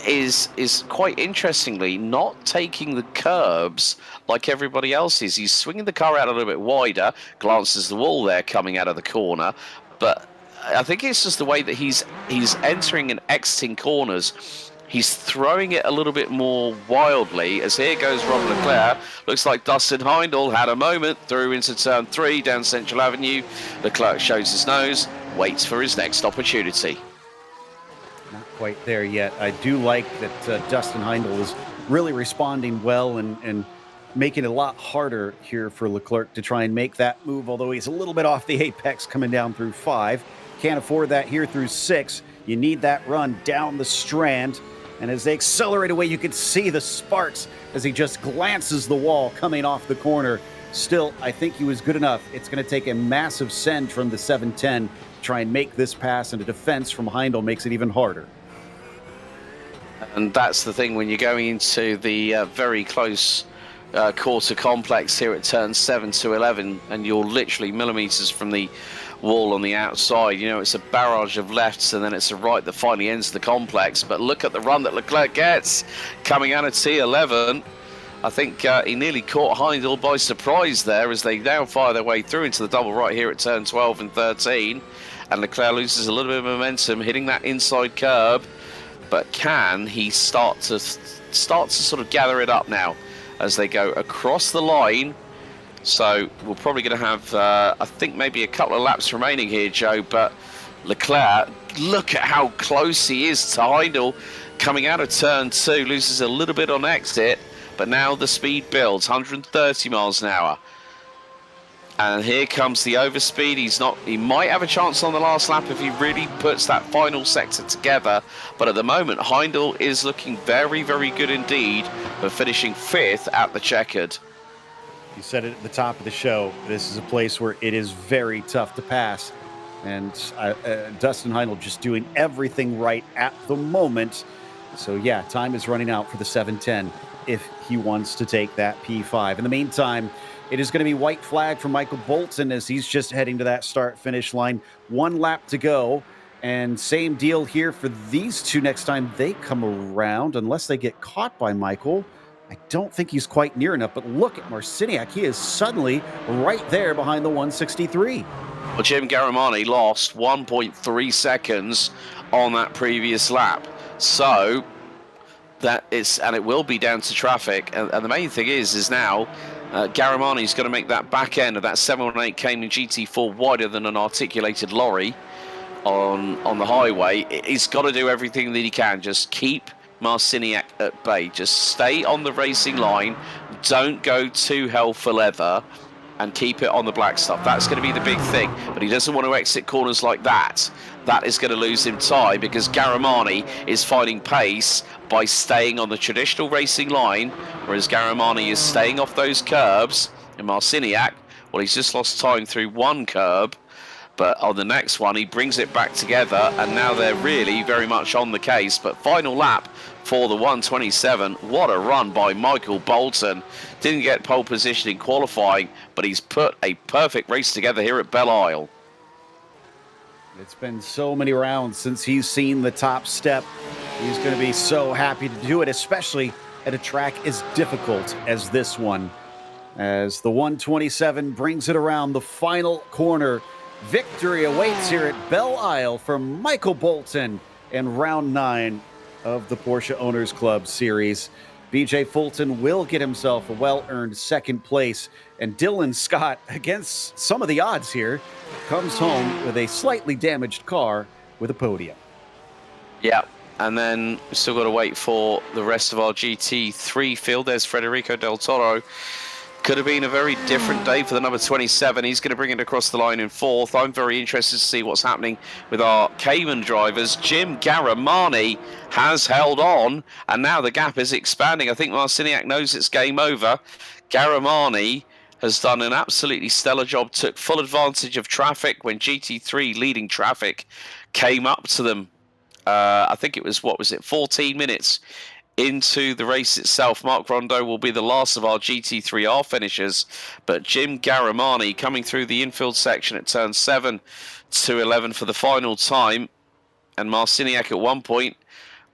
is quite interestingly not taking the curbs like everybody else is. He's swinging the car out a little bit wider, glances the wall there coming out of the corner, but I think it's just the way that he's entering and exiting corners. He's throwing it a little bit more wildly as here goes Robert Leclerc. Looks like Dustin Heindel had a moment through into turn 3 down Central Avenue. Leclerc shows his nose, waits for his next opportunity. Not quite there yet. I do like that Dustin Heindel is really responding well and making it a lot harder here for Leclerc to try and make that move, although he's a little bit off the apex coming down through 5. Can't afford that here through 6. You need that run down the strand. And as they accelerate away, you can see the sparks as he just glances the wall coming off the corner. Still, I think he was good enough. It's going to take a massive send from the 710 to try and make this pass, and a defense from Heindel makes it even harder. And that's the thing when you're going into the very close quarter complex here at turn 7 to 11, and you're literally millimeters from the wall on the outside. You know, it's a barrage of lefts and then it's a right that finally ends the complex. But look at the run that Leclerc gets coming out of T11. I think he nearly caught Heindel by surprise there as they now fire their way through into the double right here at turn 12 and 13. And Leclerc loses a little bit of momentum hitting that inside curb. But can he start to sort of gather it up now as they go across the line? So we're probably going to have, I think, maybe a couple of laps remaining here, Joe. But Leclerc, look at how close he is to Heindel coming out of turn 2. Loses a little bit on exit, but now the speed builds, 130 miles an hour. And here comes the overspeed. He might have a chance on the last lap if he really puts that final sector together. But at the moment, Heindel is looking very, very good indeed for finishing 5th at the checkered. You said it at the top of the show. This is a place where it is very tough to pass. And Dustin Heindel just doing everything right at the moment. So, yeah, time is running out for the 710 if he wants to take that P5. In the meantime, it is going to be white flag for Michael Bolton as he's just heading to that start-finish line. 1 lap to go. And same deal here for these two next time they come around, unless they get caught by Michael. I don't think he's quite near enough, but look at Marciniak. He is suddenly right there behind the 163. Well, Jim Garamani lost 1.3 seconds on that previous lap. So And it will be down to traffic. And the main thing is now Garamani's got to make that back end of that 718 Cayman GT4 wider than an articulated lorry on the highway. He's got to do everything that he can. Just keep Marciniak at bay. Just stay on the racing line. Don't go too hell for leather, and keep it on the black stuff. That's going to be the big thing. But he doesn't want to exit corners like that. That is going to lose him time, because Garamani is finding pace by staying on the traditional racing line, whereas Garamani is staying off those curbs. And Marciniak, well, he's just lost time through one curb, but on the next one he brings it back together, and now they're really very much on the case. But final lap for the 127. What a run by Michael Bolton. Didn't get pole position in qualifying, but he's put a perfect race together here at Belle Isle. It's been so many rounds since he's seen the top step. He's going to be so happy to do it, especially at a track as difficult as this one. As the 127 brings it around the final corner, victory awaits here at Belle Isle for Michael Bolton in round 9 of the Porsche Owners Club Series. BJ Fulton will get himself a well-earned second place, and Dylan Scott, against some of the odds here, comes home with a slightly damaged car with a podium. Yeah, and then we still got to wait for the rest of our GT3 field. There's Federico Del Toro. Could have been a very different day for the number 27. He's going to bring it across the line in 4th. I'm very interested to see what's happening with our Cayman drivers. Jim Garamani has held on, and now the gap is expanding. I think Marciniak knows it's game over. Garamani has done an absolutely stellar job, took full advantage of traffic when GT3 leading traffic came up to them. I think it was, 14 minutes into the race itself. Mark Rondo will be the last of our GT3R finishers, but Jim Garamani coming through the infield section at turn 7 to 11 for the final time. And Marciniak at one point,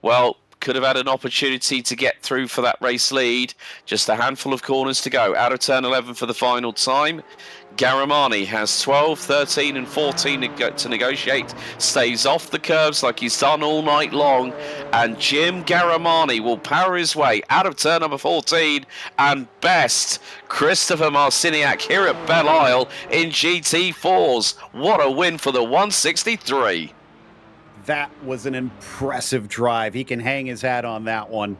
well, could have had an opportunity to get through for that race lead. Just a handful of corners to go. Out of turn 11 for the final time. Garamani has 12, 13 and 14 to negotiate. Stays off the curves like he's done all night long. And Jim Garamani will power his way out of turn number 14. And best, Christopher Marciniak here at Belle Isle in GT4s. What a win for the 163. That was an impressive drive. He can hang his hat on that one,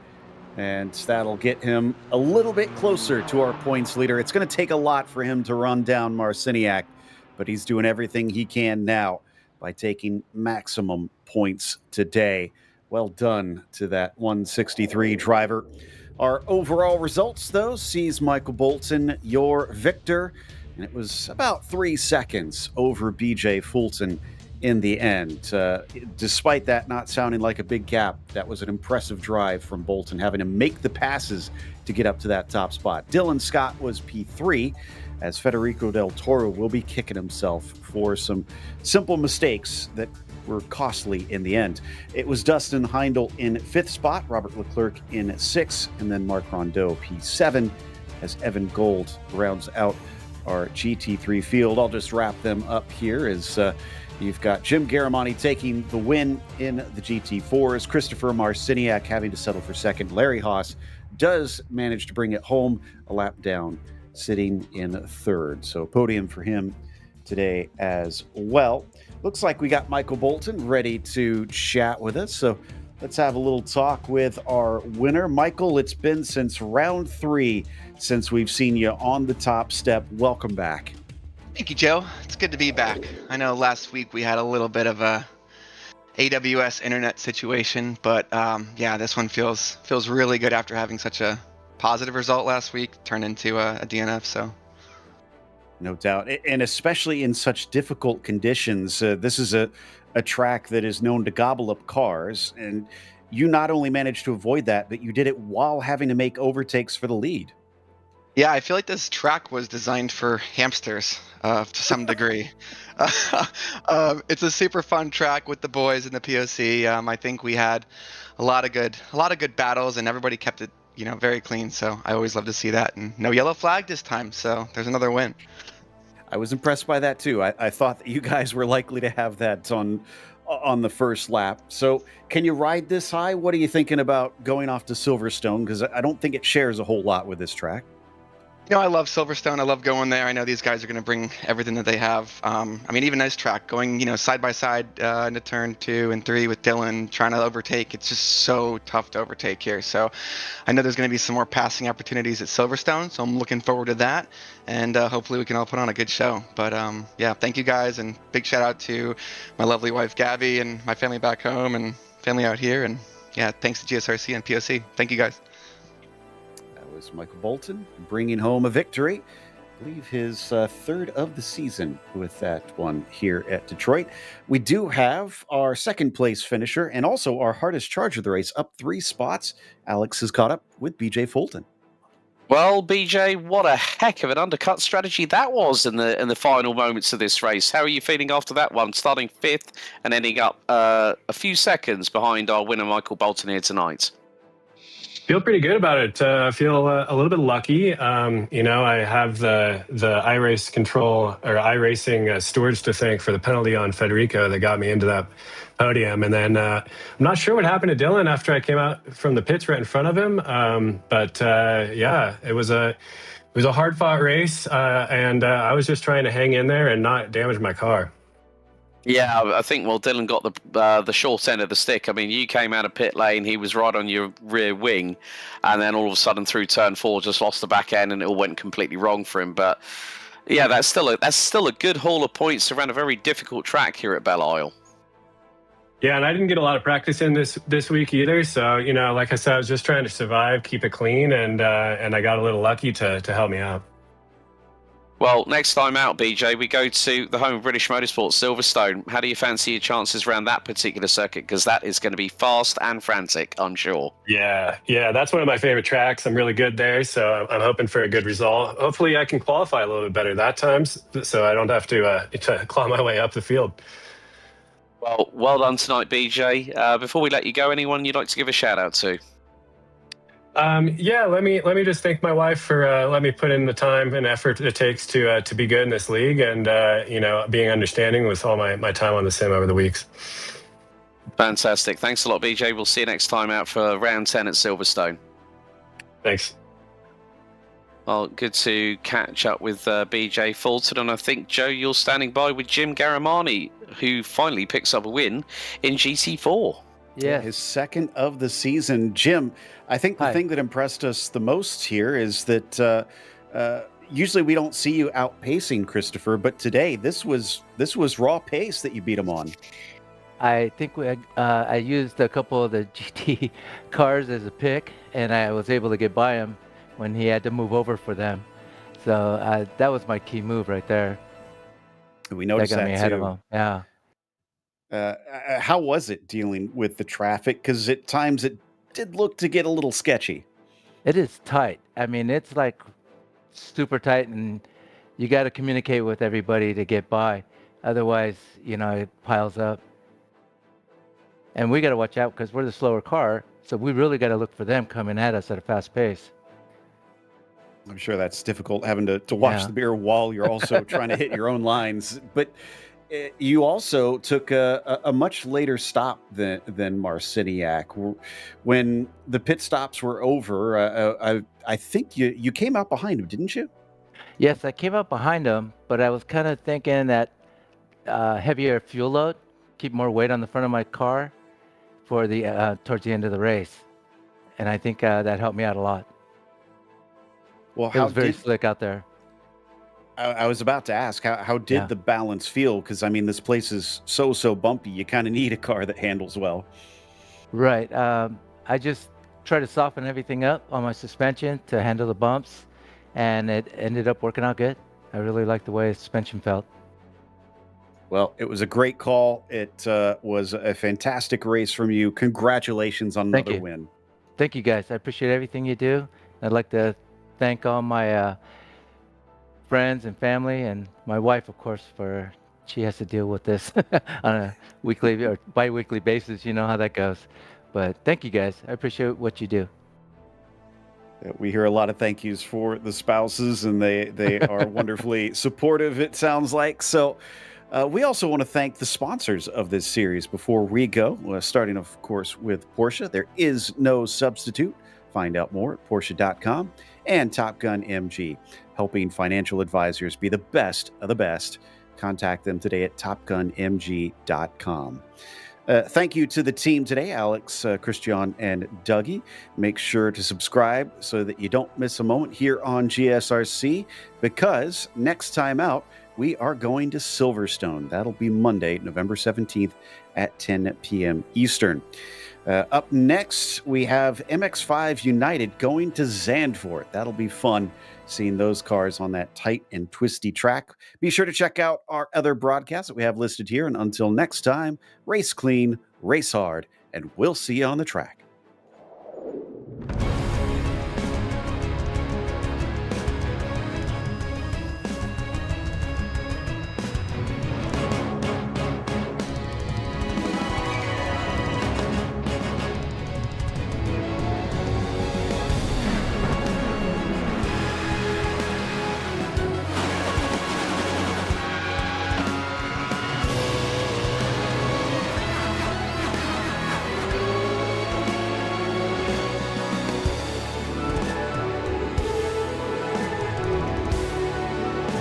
and that'll get him a little bit closer to our points leader. It's going to take a lot for him to run down Marciniak, but he's doing everything he can now by taking maximum points today. Well done to that 163 driver. Our overall results, though, sees Michael Bolton your victor, and it was about 3 seconds over BJ Fulton in the end. Despite that not sounding like a big gap, that was an impressive drive from Bolton, having to make the passes to get up to that top spot. Dylan Scott was P3, as Federico Del Toro will be kicking himself for some simple mistakes that were costly in the end. It was Dustin Heindel in 5th spot, Robert Leclerc in 6th, and then Mark Rondeau P7, as Evan Gold rounds out our GT3 field. I'll just wrap them up here as you've got Jim Garamani taking the win in the GT4s, Christopher Marciniak having to settle for second. Larry Haas does manage to bring it home a lap down, sitting in 3rd. So podium for him today as well. Looks like we got Michael Bolton ready to chat with us. So let's have a little talk with our winner. Michael, it's been since round 3 since we've seen you on the top step. Welcome back. Thank you, Joe. It's good to be back. I know last week we had a little bit of a AWS internet situation, but yeah, this one feels really good after having such a positive result last week, turned into a DNF. So, no doubt, and especially in such difficult conditions. This is a track that is known to gobble up cars, and you not only managed to avoid that, but you did it while having to make overtakes for the lead. Yeah, I feel like this track was designed for hamsters to some degree. It's a super fun track with the boys in the POC. I think we had a lot of good battles, and everybody kept it, very clean. So I always love to see that. And no yellow flag this time, so there's another win. I was impressed by that too. I thought that you guys were likely to have that on on the first lap. So can you ride this high? What are you thinking about going off to Silverstone? Because I don't think it shares a whole lot with this track. I love Silverstone. I love going there. I know these guys are going to bring everything that they have. I mean, even this track, going, side by side into turn 2 and 3 with Dylan, trying to overtake. It's just so tough to overtake here. So I know there's going to be some more passing opportunities at Silverstone. So I'm looking forward to that. And hopefully we can all put on a good show. But yeah, thank you guys. And big shout out to my lovely wife, Gabby, and my family back home and family out here. And yeah, thanks to GSRC and POC. Thank you guys. Was Michael Bolton bringing home a victory. I believe his third of the season with that one here at Detroit. We do have our second place finisher and also our hardest charger of the race up 3 spots. Alex has caught up with BJ Fulton. Well, BJ, what a heck of an undercut strategy that was in the final moments of this race. How are you feeling after that one, starting 5th and ending up a few seconds behind our winner Michael Bolton here tonight? Feel pretty good about it. I feel a little bit lucky. I have the iRace control or iRacing stewards to thank for the penalty on Federico that got me into that podium. And then I'm not sure what happened to Dylan after I came out from the pits right in front of him. Yeah, it was a hard fought race, and I was just trying to hang in there and not damage my car. Yeah, I think, Dylan got the short end of the stick. I mean, you came out of pit lane, he was right on your rear wing, and then all of a sudden through turn 4, just lost the back end, and it all went completely wrong for him. But yeah, that's still a good haul of points around a very difficult track here at Belle Isle. Yeah, and I didn't get a lot of practice in this week either. So, like I said, I was just trying to survive, keep it clean, and I got a little lucky to help me out. Well, next time out, BJ, we go to the home of British Motorsport, Silverstone. How do you fancy your chances around that particular circuit? Because that is going to be fast and frantic, I'm sure. Yeah, that's one of my favorite tracks. I'm really good there, so I'm hoping for a good result. Hopefully I can qualify a little bit better that time, so I don't have to claw my way up the field. Well done tonight, BJ. Before we let you go, anyone you'd like to give a shout-out to? Yeah, let me just thank my wife for letting me put in the time and effort it takes to be good in this league, and being understanding with all my time on the sim over the weeks. Fantastic. Thanks a lot, BJ. We'll see you next time out for round 10 at Silverstone. Thanks. Well, good to catch up with BJ Fulton, and I think, Joe, you're standing by with Jim Garamani, who finally picks up a win in GT4. Yeah, his second of the season. Jim, I think the thing that impressed us the most here is that usually we don't see you outpacing Christopher, but today this was raw pace that you beat him on. I think I used a couple of the GT cars as a pick, and I was able to get by him when he had to move over for them. So that was my key move right there. We noticed that got me ahead of him. Yeah. How was it dealing with the traffic? Because at times it did look to get a little sketchy. It is tight. I mean, it's like super tight, and you got to communicate with everybody to get by. Otherwise, it piles up. And we got to watch out because we're the slower car, so we really got to look for them coming at us at a fast pace. I'm sure that's difficult having to watch the beer while you're also trying to hit your own lines. But you also took a much later stop than Marciniak. When the pit stops were over, I think you came out behind him, didn't you? Yes, I came out behind him, but I was kind of thinking that heavier fuel load, keep more weight on the front of my car for the towards the end of the race. And I think that helped me out a lot. Well, it was very slick out there. I was about to ask, how did the balance feel? Because, I mean, this place is so bumpy. You kind of need a car that handles well. Right. I just tried to soften everything up on my suspension to handle the bumps, and it ended up working out good. I really liked the way the suspension felt. Well, it was a great call. It was a fantastic race from you. Congratulations on another win. Thank you, guys. I appreciate everything you do. I'd like to thank all my friends and family, and my wife, of course, for she has to deal with this on a weekly or bi-weekly basis. You know how that goes. But thank you, guys. I appreciate what you do. We hear a lot of thank yous for the spouses, and they are wonderfully supportive, it sounds like. So We also want to thank the sponsors of this series before we go, starting, of course, with Porsche. There is no substitute. Find out more at Porsche.com, and Top Gun MG, helping financial advisors be the best of the best. Contact them today at TopGunMG.com. Thank you to the team today, Alex, Christian, and Dougie. Make sure to subscribe so that you don't miss a moment here on GSRC, because next time out, we are going to Silverstone. That'll be Monday, November 17th at 10 p.m. Eastern. Up next, we have MX5 United going to Zandvoort. That'll be fun, seeing those cars on that tight and twisty track. Be sure to check out our other broadcasts that we have listed here. And until next time, race clean, race hard, and we'll see you on the track.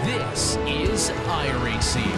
This is iRacing.